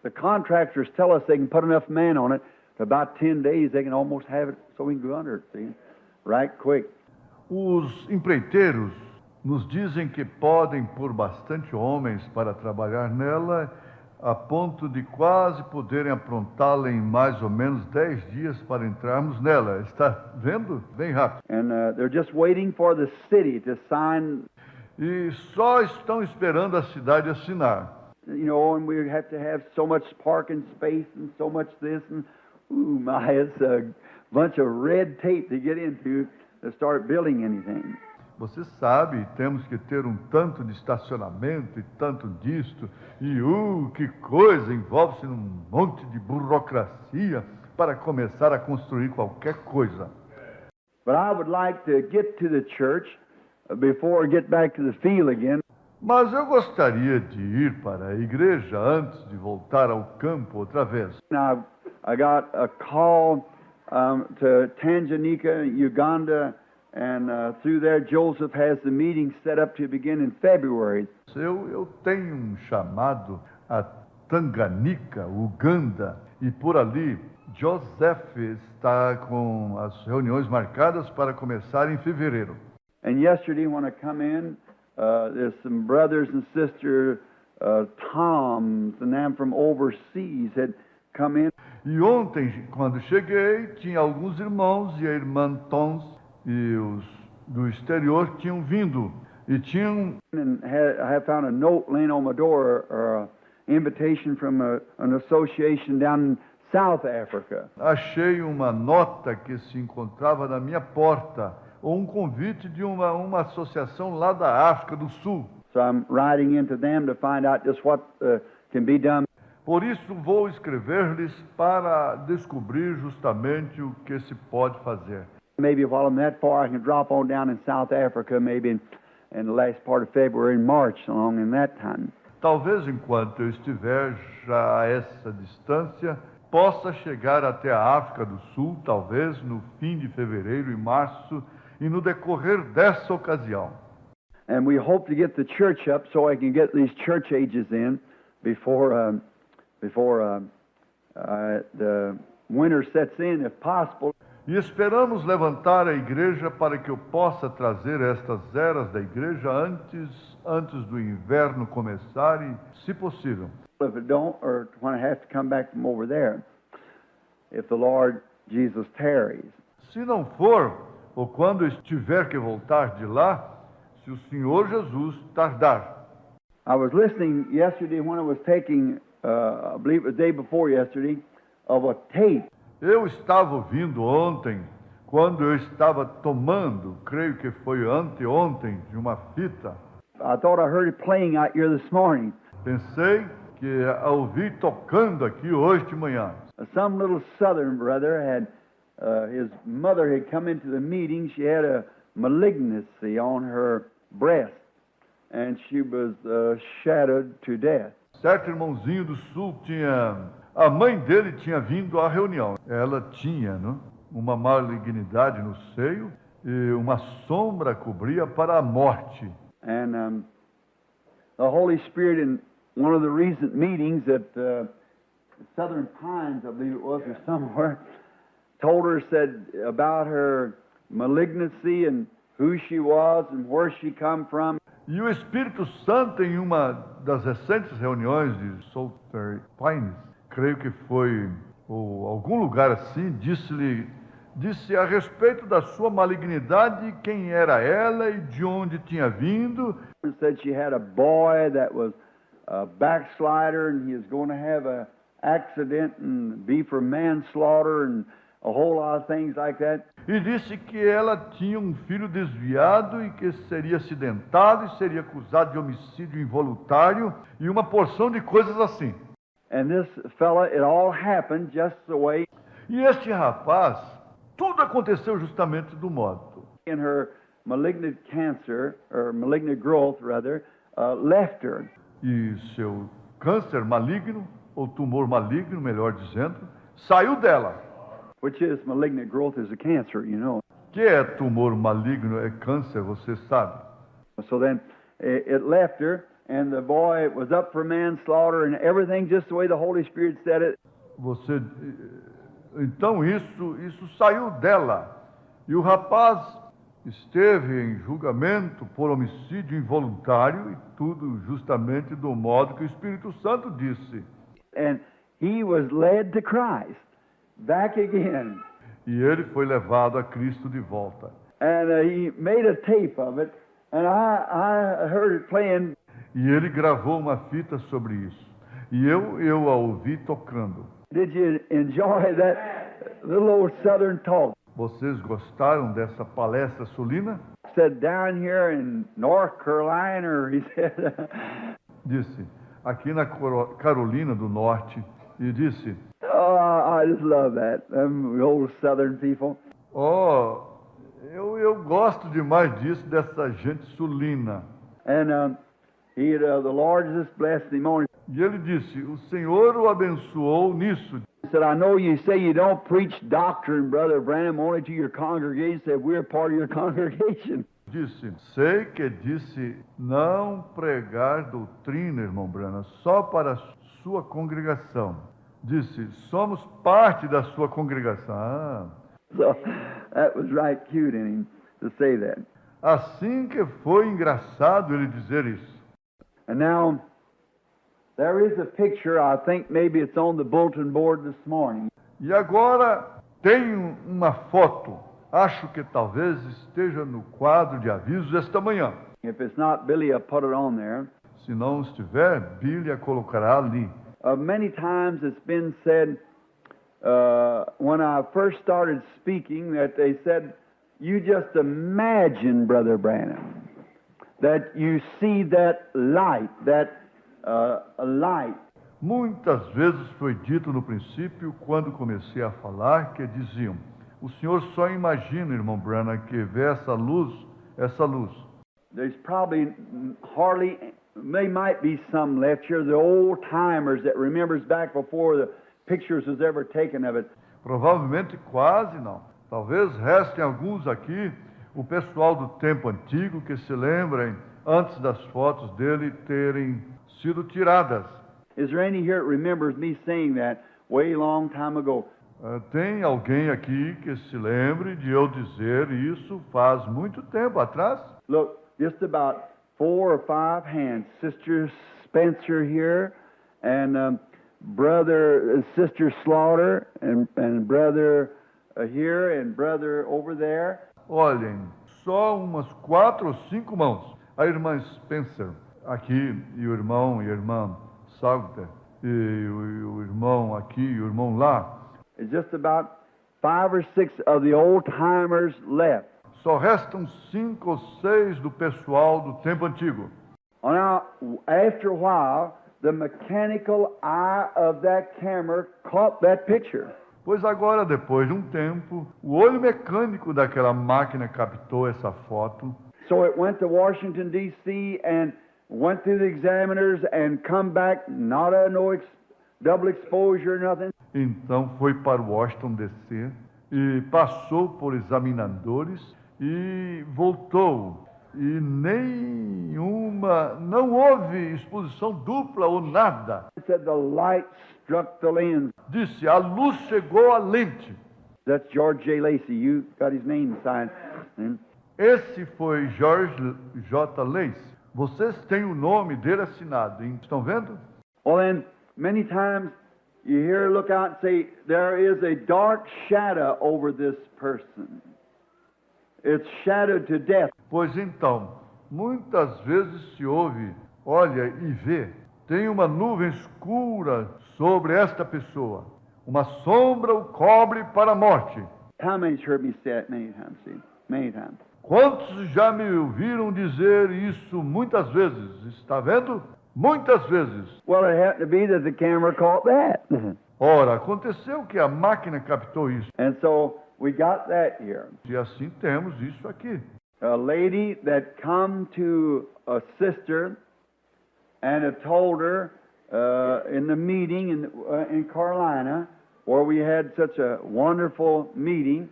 S3: The contractors tell us they can put enough men on it, for about 10 days they can almost have it so we can go under it, see, right quick.
S2: Os empreiteiros nos dizem que podem pôr bastante homens para trabalhar nela, a ponto de quase poderem aprontá-la em mais ou menos 10 dias para entrarmos nela. Está vendo? Bem rápido.
S3: And they're just waiting for the city to sign.
S2: E só estão esperando a cidade assinar.
S3: You know, and we have to have so much parking space and so much this, and it's a bunch of red tape to get into to start building anything.
S2: Você sabe, temos que ter um tanto de estacionamento e tanto disto, e que coisa, envolve-se num monte de burocracia para começar a construir qualquer coisa.
S3: But I would like to get to the church before I get back to the field again.
S2: Mas eu gostaria de ir para a igreja antes de voltar ao campo outra vez.
S3: Now, I got a call to Tanganyika, Uganda, and through there Joseph has the meeting set up to begin in February.
S2: Eu tenho um chamado a Tanganyika, Uganda, e por ali Joseph está com as reuniões marcadas para começar em fevereiro.
S3: And yesterday when I come in, there's some brothers and sisters, Toms, and them from overseas had come in.
S2: E ontem, quando cheguei, tinha alguns irmãos e a irmã Tons e os do exterior tinham vindo e tinham.
S3: And I have found a note laying on my door, or an invitation from an association down in South Africa.
S2: Achei uma nota que se encontrava na minha porta, ou um convite de uma associação lá da África do Sul.
S3: So I'm writing into them to find out just what can be done.
S2: Por isso vou escrever-lhes para descobrir justamente o que se pode fazer.
S3: Maybe while I'm that far, I can drop on down in South Africa, maybe in the last part of February and March, along in that time.
S2: Talvez enquanto eu estiver já a essa distância, possa chegar até a África do Sul, talvez no fim de fevereiro e março, e no decorrer dessa ocasião.
S3: And we hope to get the church up so I can get these church ages in before the winter sets in, if possible.
S2: E esperamos levantar a igreja para que eu possa trazer estas eras da igreja antes do inverno começar e, se possível.
S3: If it don't, or when I have to come back from over there, if the Lord Jesus tarries.
S2: Se não for, ou quando eu tiver que voltar de lá, se o Senhor Jesus tardar.
S3: I was listening yesterday when I was taking, I believe it was the day before yesterday, of a tape.
S2: Eu estava ouvindo ontem, quando eu estava tomando, creio que foi anteontem, de uma fita.
S3: I thought I heard it playing out here this morning.
S2: Pensei que a ouvi tocando aqui hoje de manhã.
S3: Some little southern brother had, his mother had come into the meeting. She had a malignancy on her breast, and she was shattered to death.
S2: Certo irmãozinho do sul tinha... A mãe dele tinha vindo à reunião. Ela tinha, né, uma malignidade no seio e uma sombra cobria para a morte.
S3: And the Holy Spirit, in one of the recent meetings at Southern Pines, I believe it was, or somewhere, told her, said about her malignancy and who she was and where she come from.
S2: E o Espírito Santo, em uma das recentes reuniões de Southern Pines, creio que foi, ou algum lugar assim, disse a respeito da sua malignidade, quem era ela e de onde tinha vindo.
S3: It said she had a boy that was a backslider and he was going to have a accident and be for manslaughter and a whole lot of things like that.
S2: E disse que ela tinha um filho desviado e que seria acidentado e seria acusado de homicídio involuntário e uma porção de coisas assim.
S3: And this fella, it all happened just the way
S2: E este rapaz, tudo aconteceu justamente do modo.
S3: in her malignant cancer, or malignant growth rather, left her.
S2: E seu câncer maligno, ou tumor maligno, melhor dizendo, saiu dela.
S3: Which is malignant growth is a cancer, you know.
S2: Que é tumor maligno, é câncer, você sabe.
S3: So then it left her, and the boy was up for manslaughter and everything just the way the Holy Spirit said it.
S2: Então isso saiu dela. E o rapaz esteve em julgamento por homicídio involuntário e tudo justamente do modo que o Espírito Santo disse.
S3: And he was led to Christ, back again.
S2: E ele foi levado a Cristo de volta.
S3: And he made a tape of it, and I heard it playing.
S2: E ele gravou uma fita sobre isso. E eu a ouvi tocando.
S3: Did you enjoy that little old Southern talk?
S2: Vocês gostaram dessa palestra sulina?
S3: Said down here in North Carolina, he said.
S2: Disse, aqui na Carolina do Norte, e disse,
S3: Oh, I just love that. Them old Southern people.
S2: oh, eu gosto demais disso, dessa gente sulina.
S3: And the Lord just blessed him on it.
S2: E ele disse, o Senhor o abençoou nisso.
S3: He said, I know you say you don't preach doctrine, Brother Branham, only to your congregation. He said, we're part of your congregation.
S2: Disse, sei que disse não pregar doutrina, irmão Branham, só para a sua congregação. Disse, somos parte da sua congregação. Ah.
S3: So that was right cute in him to say that.
S2: Assim que foi engraçado ele dizer isso.
S3: And now, there is a picture, I think maybe it's on the bulletin board this morning.
S2: E agora tem uma foto, acho que talvez esteja no quadro de avisos esta manhã.
S3: If it's not, Billy will put it on there.
S2: Se não estiver, Billy a colocará ali.
S3: Many times it's been said, when I first started speaking, that they said, you just imagine, Brother Branham, that you see that light, a light.
S2: Muitas vezes foi dito no princípio, quando comecei a falar, que diziam, o senhor só imagina, irmão Branham, que vê essa luz.
S3: There's probably might be some left here, the old timers that remembers back before the pictures was ever taken of it.
S2: Provavelmente quase não. Talvez restem alguns aqui, o pessoal do tempo antigo que se lembrem antes das fotos dele terem sido tiradas.
S3: Is there any here that remembers me saying that way long time ago?
S2: Tem alguém aqui que se lembre de eu dizer isso faz muito tempo atrás?
S3: Look, just about 4 or 5 hands. Sister Spencer here, and Sister Slaughter, and brother here, and brother over there.
S2: Olhem, só umas 4 ou 5 mãos. A irmã Spencer aqui, e o irmão e a irmã Salter, e o irmão aqui e o irmão lá.
S3: It's just about 5 or 6 of the old timers left.
S2: Só restam 5 ou 6 do pessoal do tempo antigo.
S3: Now, after a while, the mechanical eye of that camera caught that picture.
S2: Pois agora, depois de um tempo, o olho mecânico daquela máquina captou essa foto.
S3: So it went to Washington, D.C., and went through the examiners and come back, not a double exposure, nothing.
S2: Então foi para Washington, D.C., e passou por examinadores e voltou. E não houve exposição dupla ou nada.
S3: It said the light struck the lens.
S2: Disse, a luz chegou à lente.
S3: That's George J. Lacey. You got his name signed.
S2: Esse foi George J. Lacey. Vocês têm o nome dele assinado, hein? Estão vendo?
S3: Well, then, many times you hear her look out and say, there is a dark shadow over this person. It's shadowed to death.
S2: Pois então, muitas vezes se ouve, olha e vê, tem uma nuvem escura sobre esta pessoa. Uma sombra o cobre para a morte.
S3: How many's heard me say it many times, Steve? Many times.
S2: Quantos já me ouviram dizer isso muitas vezes? Está vendo? Muitas vezes.
S3: Well, it happened to be that the camera caught that.
S2: Ora, aconteceu que a máquina captou isso.
S3: And so we got that here.
S2: E assim temos isso aqui.
S3: A lady that come to a sister and had told her in the meeting in Carolina, where we had such a wonderful meeting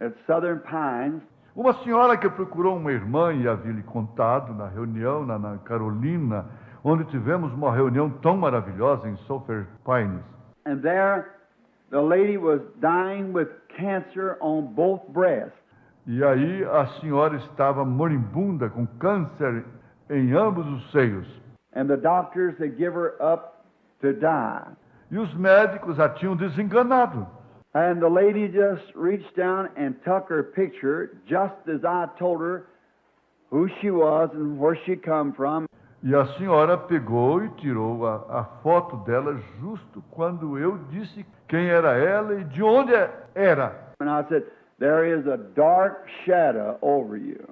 S3: at Southern Pines.
S2: Uma senhora que procurou uma irmã e havia lhe contado na reunião na Carolina, onde tivemos uma reunião tão maravilhosa em Sulphur Pines.
S3: And there, the lady was dying with cancer on both breasts.
S2: E aí a senhora estava moribunda com câncer em ambos os seios.
S3: And the doctors had given her up to die.
S2: E os médicos a tinham desenganado.
S3: And the lady just reached down and took her picture, just as I told her who she was and where she come from.
S2: E a senhora pegou e tirou a foto dela justo quando eu disse quem era ela e de onde era.
S3: And I said, there is a dark shadow over you.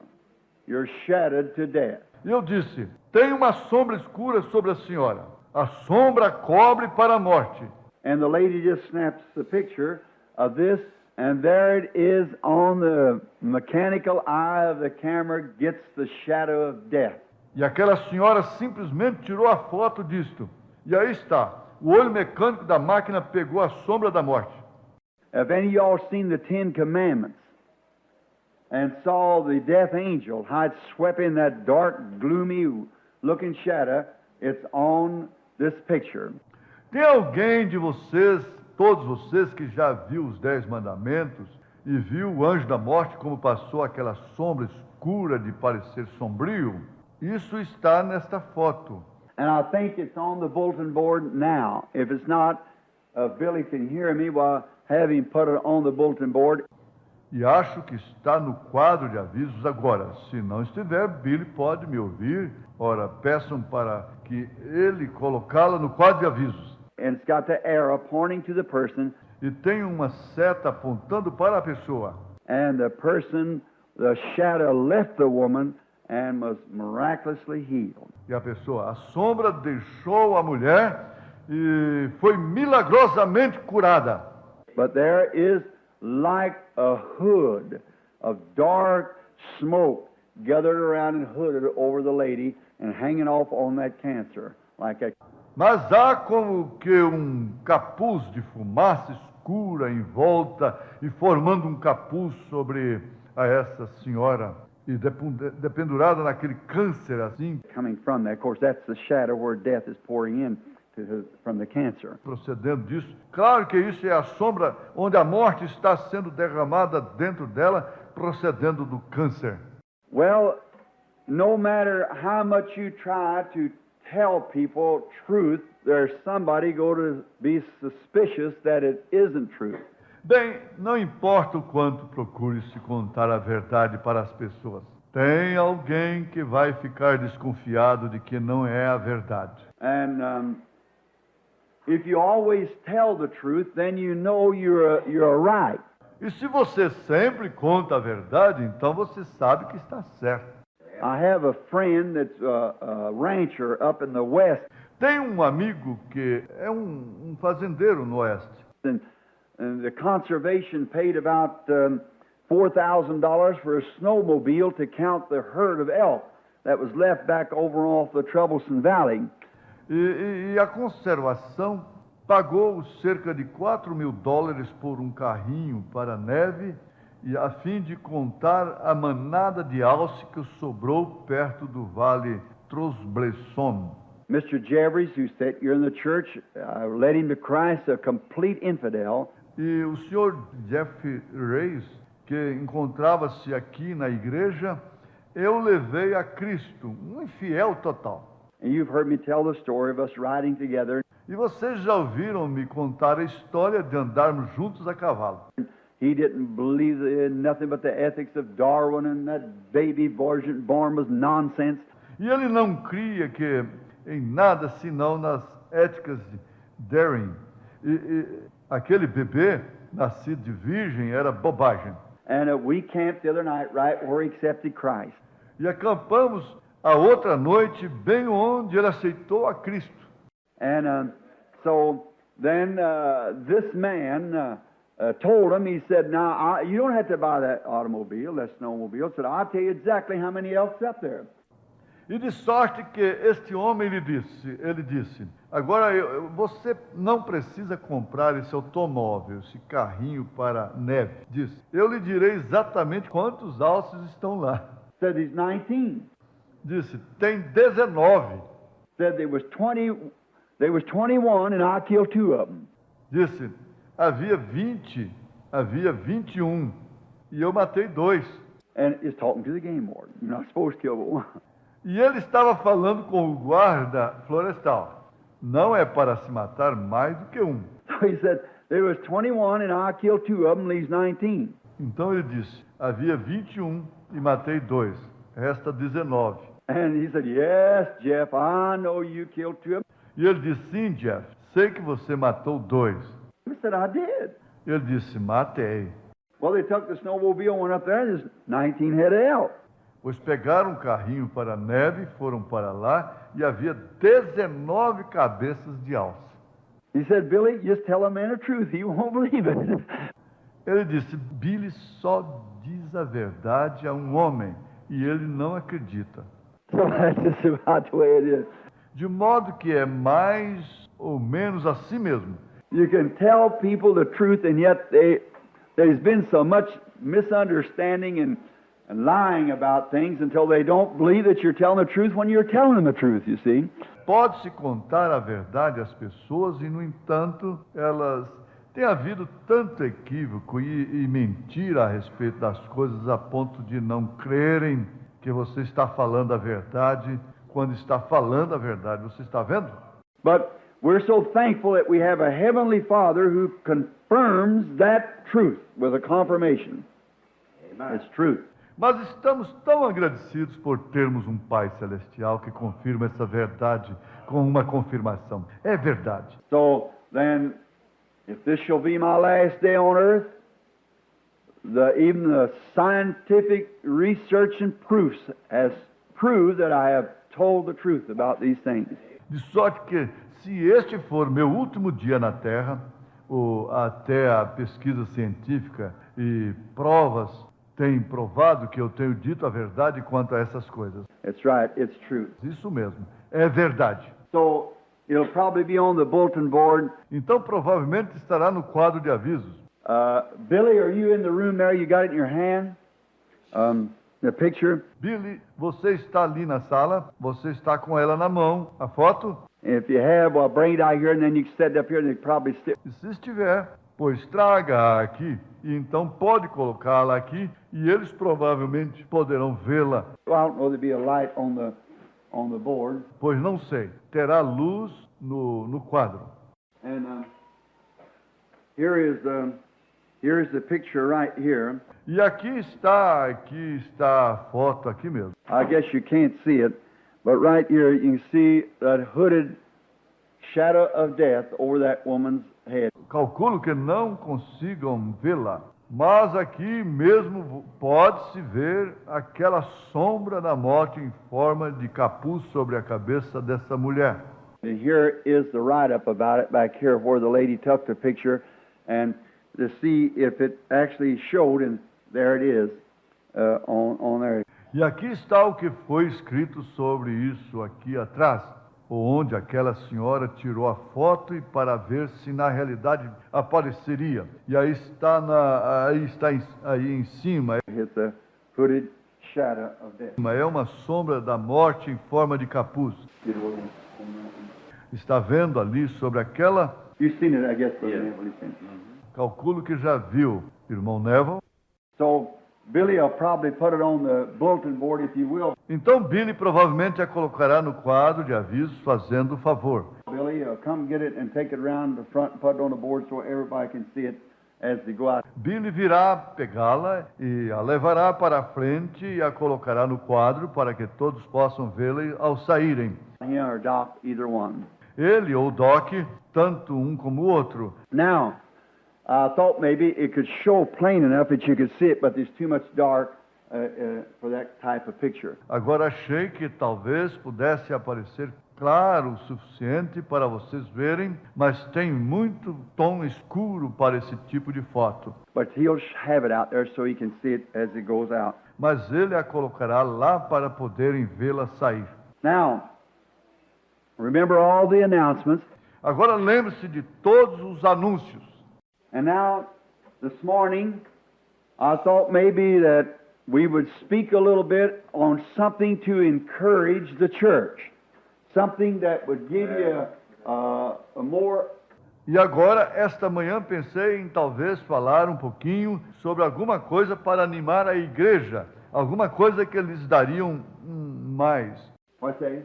S3: You're shadowed to death.
S2: E eu disse, tem uma sombra escura sobre a senhora. A sombra cobre para a morte.
S3: And the lady just snaps the picture of this, and there it is on the mechanical eye of the camera, gets the shadow of death.
S2: E aquela senhora simplesmente tirou a foto disto. E aí está. O olho mecânico da máquina pegou a sombra da morte.
S3: Have any of y'all seen the Ten Commandments and saw the death angel, how it swept in that dark, gloomy looking shadow? It's on this picture.
S2: Tem alguém de vocês, todos vocês, que já viu os 10 mandamentos e viu o anjo da morte como passou aquela sombra escura de parecer sombrio? Isso está nesta foto.
S3: And I think it's on the bulletin board now. If it's not, Billy can hear me while have him put it on the bulletin board.
S2: E acho que está no quadro de avisos agora. Se não estiver, Billy pode me ouvir. Ora, peçam para que ele colocá-la no quadro de avisos.
S3: And it's got the arrow pointing to the person.
S2: E tem uma seta apontando para a pessoa.
S3: And the person, the shadow left the woman and was miraculously healed.
S2: E a pessoa, a sombra deixou a mulher e foi milagrosamente curada.
S3: But there is like a hood of dark smoke gathered around and hooded over the lady and hanging off on that cancer. Like a...
S2: Mas há como que capuz de fumaça escura em volta e formando capuz sobre a essa senhora e dependurada naquele câncer assim.
S3: Coming from that, of course, that's the shadow where death is pouring in from the cancer.
S2: Procedendo disso, claro que isso é a sombra onde a morte está sendo derramada dentro dela, procedendo do câncer.
S3: Well, no matter how much you try to tell people truth, there's somebody going to be suspicious that it isn't truth.
S2: Bem, não importa o quanto procure se contar a verdade para as pessoas. Tem alguém que vai ficar desconfiado de que não é a verdade.
S3: And if you always tell the truth, then you know you're right.
S2: E se você sempre conta a verdade, então você sabe que está certo.
S3: I have a friend that's a rancher up in the west.
S2: Tem um amigo que é um fazendeiro no oeste.
S3: And the conservation paid about $4,000 for a snowmobile to count the herd of elk that was left back over off the Troublesome Valley.
S2: E a conservação pagou cerca de $4.000 por um carrinho para a neve, e a fim de contar a manada de alce que sobrou perto do vale Trosbleson.
S3: Mr. Jeffries, who said you're in the church, led him to Christ, a complete infidel.
S2: E o senhor Jeff Reis, que encontrava-se aqui na igreja, eu levei a Cristo, um infiel total.
S3: And you've heard me tell the story of us riding together.
S2: E vocês já ouviram me contar a história de andarmos juntos a cavalo.
S3: He didn't believe in nothing but the ethics of Darwin, and that baby born was nonsense.
S2: E ele não cria que em nada senão nas éticas de Darwin. E aquele bebê nascido de virgem era bobagem.
S3: And we camped the other night right where he accepted Christ.
S2: E acampamos a outra noite bem onde ele aceitou a Cristo.
S3: And so then this man told him, he said, now, you don't have to buy that automobile, that snowmobile. He said, I'll tell you exactly how many elks up there.
S2: E de sorte que este homem ele disse, agora você não precisa comprar esse automóvel, esse carrinho para neve. Disse, eu lhe direi exatamente quantos alces estão lá.
S3: Said he's 19.
S2: Disse, tem 19.
S3: Said there was 21 and I killed 2 of them.
S2: Disse, havia 21 e eu matei 2.
S3: And he's talking to the game warden. You're not supposed to kill but one.
S2: E ele estava falando com o guarda florestal. Não é para se matar mais do que um.
S3: So he said, there was 21 and I killed 2 of them, leaves 19.
S2: Então ele disse, havia 21 e matei 2. Resta 19.
S3: And he said, yes, Jeff, I know you killed 2 of them.
S2: E ele disse, sim, Jeff, sei que você matou 2.
S3: He said, I did.
S2: Ele disse, matei.
S3: Well, they took the snowmobile, went up there, and there's 19 head of elk.
S2: Pois pegaram um carrinho para a neve, foram para lá, e havia 19 cabeças de alce.
S3: He said, Billy, just tell a man the truth. He won't believe it.
S2: Ele disse, Billy só diz a verdade a um homem, e ele não acredita.
S3: So that's just about the way it is.
S2: De modo que é mais ou menos assim mesmo.
S3: You can tell people the truth, and yet there's been so much misunderstanding and lying about things until they don't believe that you're telling the truth when you're telling them the truth, you see.
S2: Pode-se contar a verdade às pessoas e, no entanto, tem havido tanto equívoco e mentira a respeito das coisas a ponto de não crerem que você está falando a verdade quando está falando a verdade. Você está vendo?
S3: But we're so thankful that we have a Heavenly Father who confirms that truth with a confirmation. Amen. It's truth.
S2: Mas estamos tão agradecidos por termos um Pai Celestial que confirma essa verdade com uma confirmação. É verdade.
S3: So then, if this shall be my last day on earth, even the scientific research and proofs has proved that I have told the truth about these things.
S2: De sorte que, se este for meu último dia na Terra, até a pesquisa científica e provas têm provado que eu tenho dito a verdade quanto a essas coisas.
S3: That's right, it's true.
S2: Isso mesmo, é verdade.
S3: So it'll probably be on the bulletin board.
S2: Então provavelmente estará no quadro de avisos.
S3: Billy, are you in the room there? You got it in your hand? The picture?
S2: Billy, você está ali na sala, você está com ela na mão, a foto?
S3: If you have, well, bring it out here and then you can set it up here and they probably stick.
S2: E se estiver, pois traga aqui, e então pode colocá-la aqui, e eles provavelmente poderão vê-la.
S3: Well, I don't know there'd be a light on the board.
S2: Pois não sei, terá luz no quadro.
S3: And here is the picture right here.
S2: E aqui está a foto aqui mesmo.
S3: I guess you can't see it, but right here you can see that hooded shadow of death over that woman's head.
S2: Calculo que não consigam vê-la, mas aqui mesmo pode-se ver aquela sombra da morte em forma de capuz sobre a cabeça dessa mulher.
S3: And here is the write-up about it back here where the lady took the picture and to see if it actually showed, and there it is on there.
S2: E aqui está o que foi escrito sobre isso aqui atrás, onde aquela senhora tirou a foto e para ver se na realidade apareceria. E aí está aí em cima.
S3: It's a hooded shadow of death.
S2: É uma sombra da morte em forma de capuz. Está vendo ali sobre aquela?
S3: You've seen it, I guess, Brother Neville. You've seen it.
S2: Calculo que já viu, irmão Neville.
S3: So Billy will probably put it on the bulletin board, if you will.
S2: Então Billy provavelmente a colocará no quadro de avisos fazendo o favor.
S3: Billy, come get it and take it around the front and put it on the board so everybody can see it as they go out.
S2: Billy virá pegá-la e a levará para a frente e a colocará no quadro para que todos possam vê-la ao saírem.
S3: Him or Doc, either one.
S2: Ele ou Doc, tanto um como o outro.
S3: Now, I thought maybe it could show plain enough that you could see it, but there's too much dark for that type of picture.
S2: Agora achei que talvez pudesse aparecer claro o suficiente para vocês verem, mas tem muito tom escuro para esse tipo de foto.
S3: But he'll have it out there so he can see it as it goes out.
S2: Mas ele a colocará lá para poderem vê-la sair.
S3: Now, remember all the announcements.
S2: Agora lembre-se de todos os anúncios.
S3: And now, this morning, I thought maybe that we would speak a little bit on something to encourage the church. Something that would give you a more...
S2: E agora, esta manhã, pensei em talvez falar um pouquinho sobre alguma coisa para animar a igreja. Alguma coisa que eles dariam mais.
S3: What's that?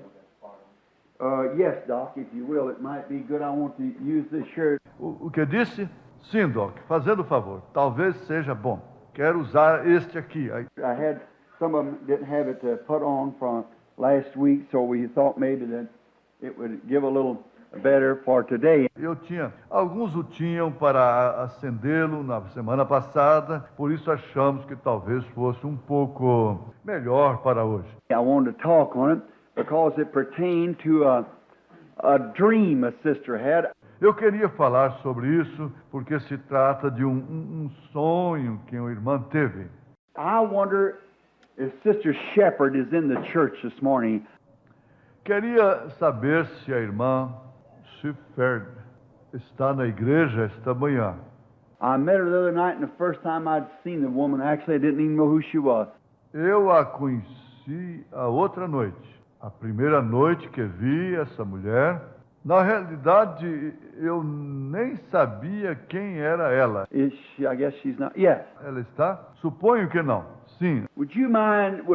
S3: Yes, Doc, if you will. It might be good. I want to use this shirt.
S2: O que disse? Sim, Doc, fazendo o favor. Talvez seja bom. Quero usar este aqui.
S3: I had some of them didn't have it put on from last week, so we thought maybe that it would give a little better for today.
S2: Alguns o tinham para acendê-lo na semana passada, por isso achamos que talvez fosse um pouco melhor para hoje.
S3: I wanted to talk on it because it pertained to a dream a sister had.
S2: Eu queria falar sobre isso porque se trata de um sonho que uma irmã teve.
S3: I wonder if Sister Shepherd is in the church this morning.
S2: Queria saber se a irmã Shepherd está na igreja esta manhã.
S3: I met her the other night, and the first time I'd seen the woman, actually I didn't even know who she was.
S2: Eu a conheci a outra noite. A primeira noite que vi essa mulher, na realidade, eu nem sabia quem era ela.
S3: Is she? I guess she's not. Yes.
S2: Ela está? Suponho que não. Sim.
S3: Would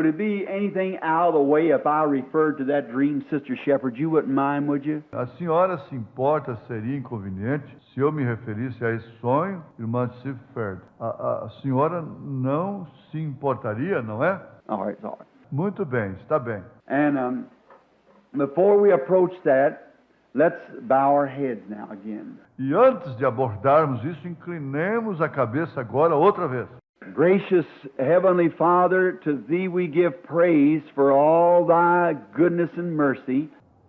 S3: it be anything out of the way if I referred to that dream, Sister Shepherd? You wouldn't mind, would you?
S2: A senhora se importa, seria inconveniente se eu me referisse a esse sonho, irmã Shepherd? A senhora não se importaria, não é?
S3: All right.
S2: Muito bem, está bem.
S3: And before we approach that, let's bow our heads now again.
S2: E antes de abordarmos isso, inclinemos a cabeça agora outra vez.
S3: Gracious Heavenly Father, to Thee we give praise for all Thy goodness and mercy.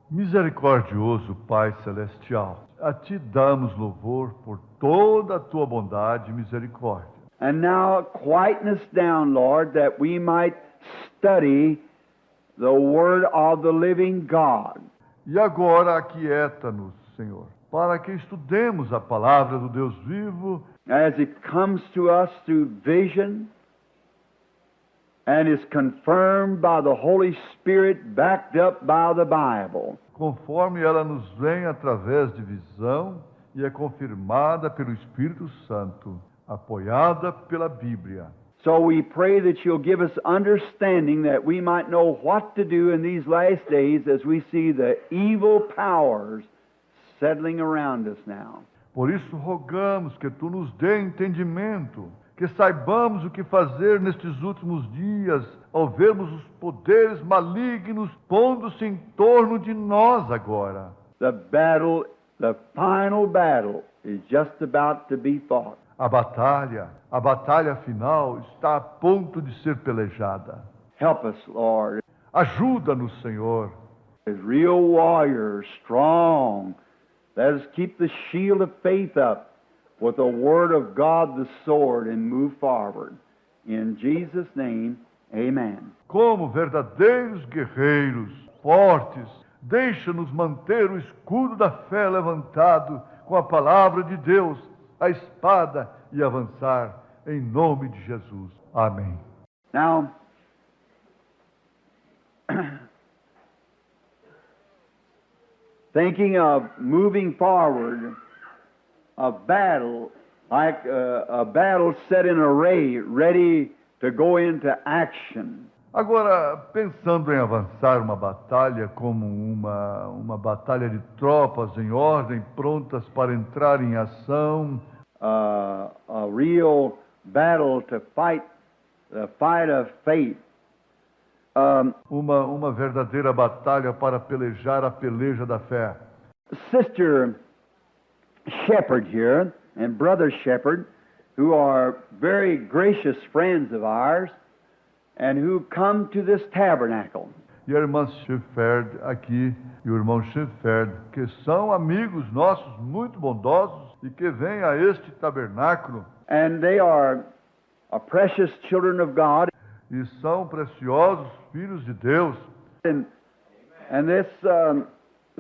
S2: Misericordioso Pai Celestial, a Ti damos louvor por toda a Tua bondade e misericórdia.
S3: And now quieten us down, Lord, that we might study the Word of the living God.
S2: E agora aquieta-nos, Senhor, para que estudemos a palavra do Deus vivo,
S3: as it comes to us through vision and is confirmed by the Holy Spirit, backed up by the Bible.
S2: Conforme ela nos vem através de visão e é confirmada pelo Espírito Santo, apoiada pela Bíblia.
S3: So we pray that You'll give us understanding that we might know what to do in these last days as we see the evil powers settling around us now.
S2: Por isso rogamos que Tu nos dê entendimento, que saibamos o que fazer nestes últimos dias, ao vermos os poderes malignos pondo-se em torno de nós agora.
S3: The final battle is just about to be fought.
S2: A batalha final está a ponto de ser pelejada.
S3: Help us, Lord.
S2: Ajuda-nos, Senhor.
S3: As real warriors, strong, let us keep the shield of faith up with the Word of God, the sword, and move forward. In Jesus' name, Amen.
S2: Como verdadeiros guerreiros, fortes, deixa-nos manter o escudo da fé levantado com a palavra de Deus, a espada e avançar em nome de Jesus. Amém.
S3: Now, thinking of moving forward, a battle, like a battle set in array, ready to go into action.
S2: Agora, pensando em avançar uma batalha como uma batalha de tropas em ordem, prontas para entrar em ação,
S3: A real battle to fight the fight of faith.
S2: uma verdadeira batalha para pelejar a peleja da fé.
S3: Sister Shepherd here and Brother Shepherd, who are very gracious friends of ours and who come to this tabernacle.
S2: E a irmã Schifferd aqui e o irmão Schifferd, que são amigos nossos muito bondosos e que vêm a este tabernáculo
S3: And they are precious children of God.
S2: e são preciosos filhos de Deus.
S3: And this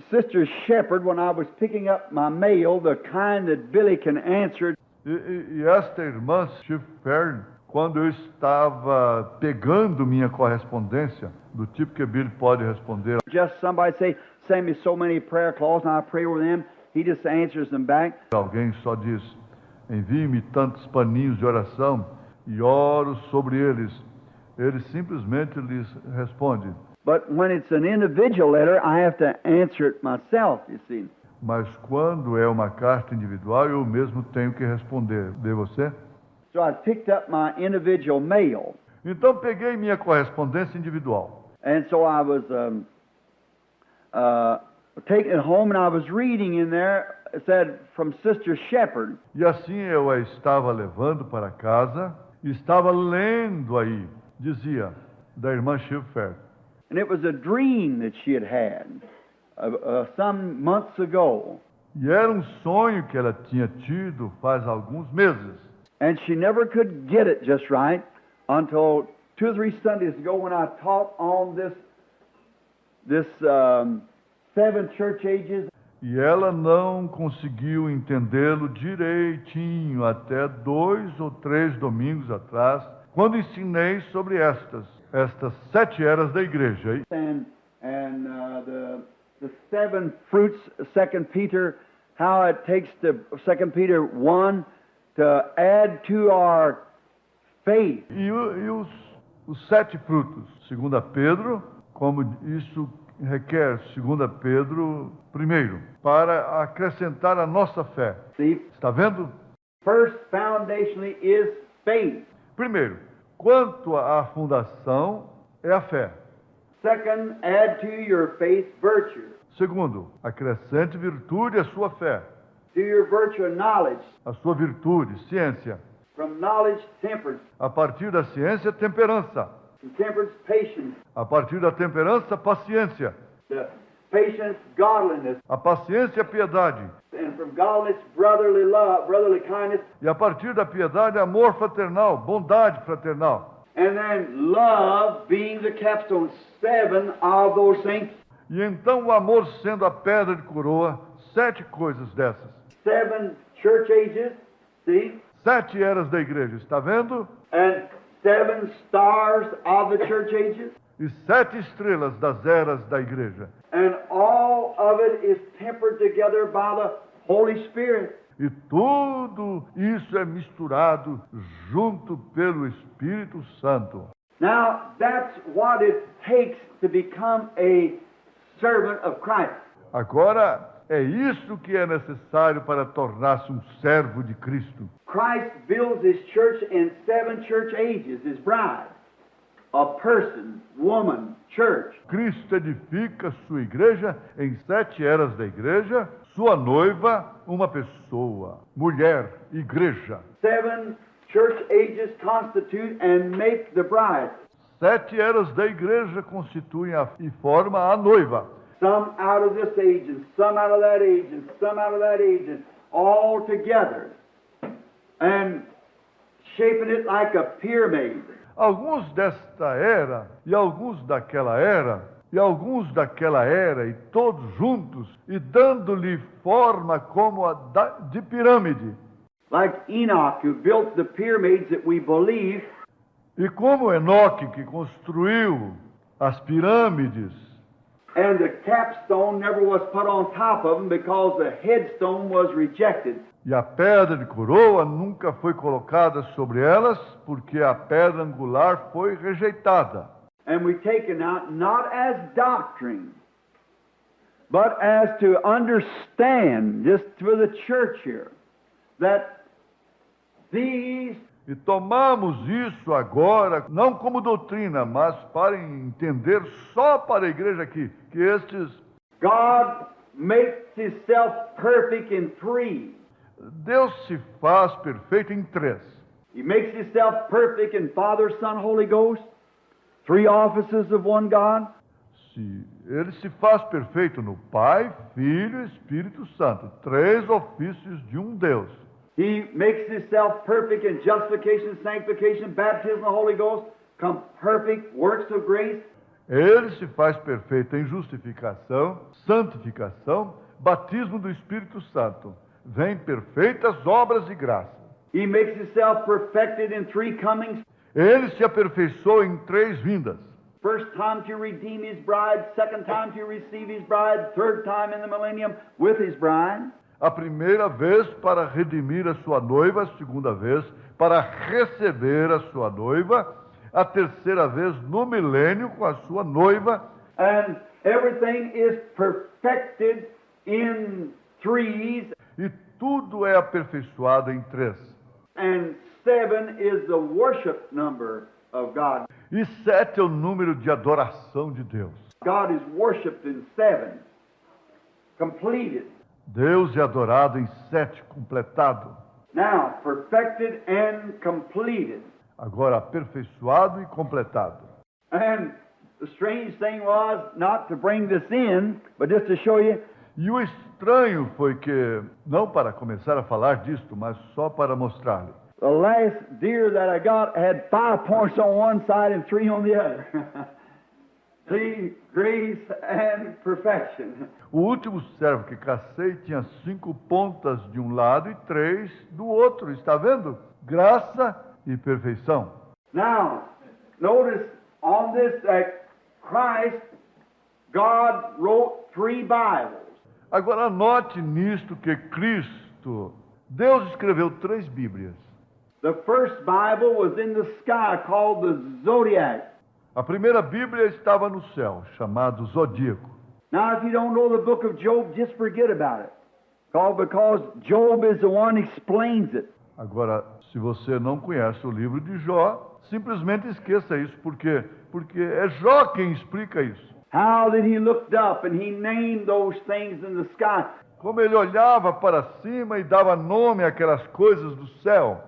S3: Sister Shepherd, when I was picking up my mail, the kind that Billy can answer,
S2: E esta irmã Schifferd, quando eu estava pegando minha correspondência, do tipo que Billy pode responder,
S3: just somebody say, send me so many prayer clauses, and I pray over them. He just answers them back.
S2: alguém só diz, envie-me tantos paninhos de oração e oro sobre eles. Ele simplesmente lhes responde.
S3: But when it's an individual letter, I have to answer it myself, you see.
S2: Mas quando é uma carta individual, eu mesmo tenho que responder. De você?
S3: So I picked up my individual mail.
S2: Então peguei minha correspondência individual.
S3: And so I was taking it home, and I was reading in there, it said, from Sister Shepherd.
S2: E assim eu a estava levando para casa e estava lendo aí. Dizia, da irmã Schifferd.
S3: And it was a dream that she had had some months ago.
S2: E era um sonho que ela tinha tido faz alguns meses.
S3: And she never could get it just right until 2 or 3 Sundays ago when I taught on this 7 church ages.
S2: E ela não conseguiu entendê-lo direitinho até 2 ou 3 domingos atrás, quando ensinei sobre estas 7 eras da igreja.
S3: And the 7 fruits, 2 Peter, how it takes the 2 Peter 1 to add to our faith.
S2: E os 7 frutos, 2 Pedro, como isso requer, 2 Pedro 1, para acrescentar a nossa fé.
S3: See,
S2: Está vendo?
S3: first foundationally is faith.
S2: Primeiro, quanto à fundação, é a fé.
S3: Second, add to your faith virtue.
S2: Segundo, acrescente virtude à sua fé.
S3: To your virtue knowledge.
S2: A sua virtude, ciência.
S3: From knowledge, temperance.
S2: A partir da ciência, temperança.
S3: From temperance, patience.
S2: A partir da temperança, paciência.
S3: The patience, godliness.
S2: A paciência, piedade.
S3: And from godliness, brotherly love, brotherly kindness.
S2: E a partir da piedade, amor fraternal, bondade fraternal.
S3: And then love being the capstone. 7 of those things.
S2: E então o amor sendo a pedra de coroa, 7 coisas dessas.
S3: 7 church ages, see?
S2: 7 eras da igreja, está vendo?
S3: And 7 stars of the church ages.
S2: E 7 estrelas das eras da igreja.
S3: And all of it is tempered together by the Holy Spirit.
S2: E tudo isso é misturado junto pelo Espírito Santo.
S3: Now, that's what it takes to become a servant of Christ.
S2: Agora, é isso que é necessário para tornar-se um servo de Cristo.
S3: Christ builds his church in 7 church ages, his bride. A person, woman, church.
S2: Cristo edifica sua igreja em 7 eras da igreja, sua noiva, uma pessoa, mulher, igreja.
S3: 7 church ages constitute and make the bride.
S2: 7 eras da igreja constituem e formam a noiva.
S3: Some out of this age, and some out of that age, and some out of that age, and all together. And shaping it like a pyramid.
S2: alguns desta era e alguns daquela era, e alguns daquela era, e todos juntos, e dando-lhe forma como a de pirâmide.
S3: Like Enoch, who built the pyramids that we believe,
S2: E como Enoque, que construiu as pirâmides,
S3: and the capstone never was put on top of them because the headstone was rejected.
S2: e a pedra de coroa nunca foi colocada sobre elas, porque a pedra angular foi rejeitada.
S3: And we take it out not as doctrine, but as to understand, just for the church here, that these
S2: E tomamos isso agora, não como doutrina, mas para entender só para a igreja aqui, que estes,
S3: God makes Himself perfect in three.
S2: Deus se faz perfeito em três.
S3: He makes Himself perfect in Father, Son, Holy Ghost, three offices of one God.
S2: Ele se faz perfeito no Pai, Filho e Espírito Santo, três ofícios de um Deus.
S3: He makes Himself perfect in justification, sanctification, baptism of the Holy Ghost, perfect works of grace.
S2: Ele se faz perfeito em justificação, santificação, batismo do Espírito Santo. Vem perfeitas obras de graça.
S3: He makes Himself perfected in three comings.
S2: Ele se aperfeiçoou em três vindas.
S3: First time to redeem His bride, second time to receive His bride, third time in the millennium with His bride.
S2: A primeira vez para redimir a sua noiva, a segunda vez para receber a sua noiva, a terceira vez no milênio com a sua noiva.
S3: And everything is perfected in threes.
S2: E tudo é aperfeiçoado em três.
S3: And 7 is the worship number of God.
S2: E 7 é o número de adoração de Deus.
S3: God is worshipped in 7, completed.
S2: Deus é adorado em 7, completado.
S3: Now, perfected and completed.
S2: Agora aperfeiçoado e completado.
S3: And the strange thing was not to bring this in, but just to show you.
S2: E o estranho foi que, não para começar a falar disto, mas só para mostrar-lhe.
S3: The last deer that I got had 5 points on one side and 3 on the other. See, grace and perfection.
S2: O último servo que cacei tinha 5 pontas de um lado e 3 do outro. Está vendo? Graça e perfeição.
S3: Now, notice on this that Christ, God wrote 3 Bibles.
S2: Agora note nisto que Cristo, Deus escreveu 3 Bíblias.
S3: The first Bible was in the sky called the Zodiac.
S2: A primeira Bíblia estava no céu, chamado Zodíaco.
S3: Now, if you don't know the book of Job, just forget about it. Because Job is the one who explains it.
S2: Agora, se você não conhece o livro de Jó, simplesmente esqueça isso, porque é Jó quem explica isso.
S3: How that he looked up and he named those things in the sky.
S2: Como ele olhava para cima e dava nome àquelas coisas do céu.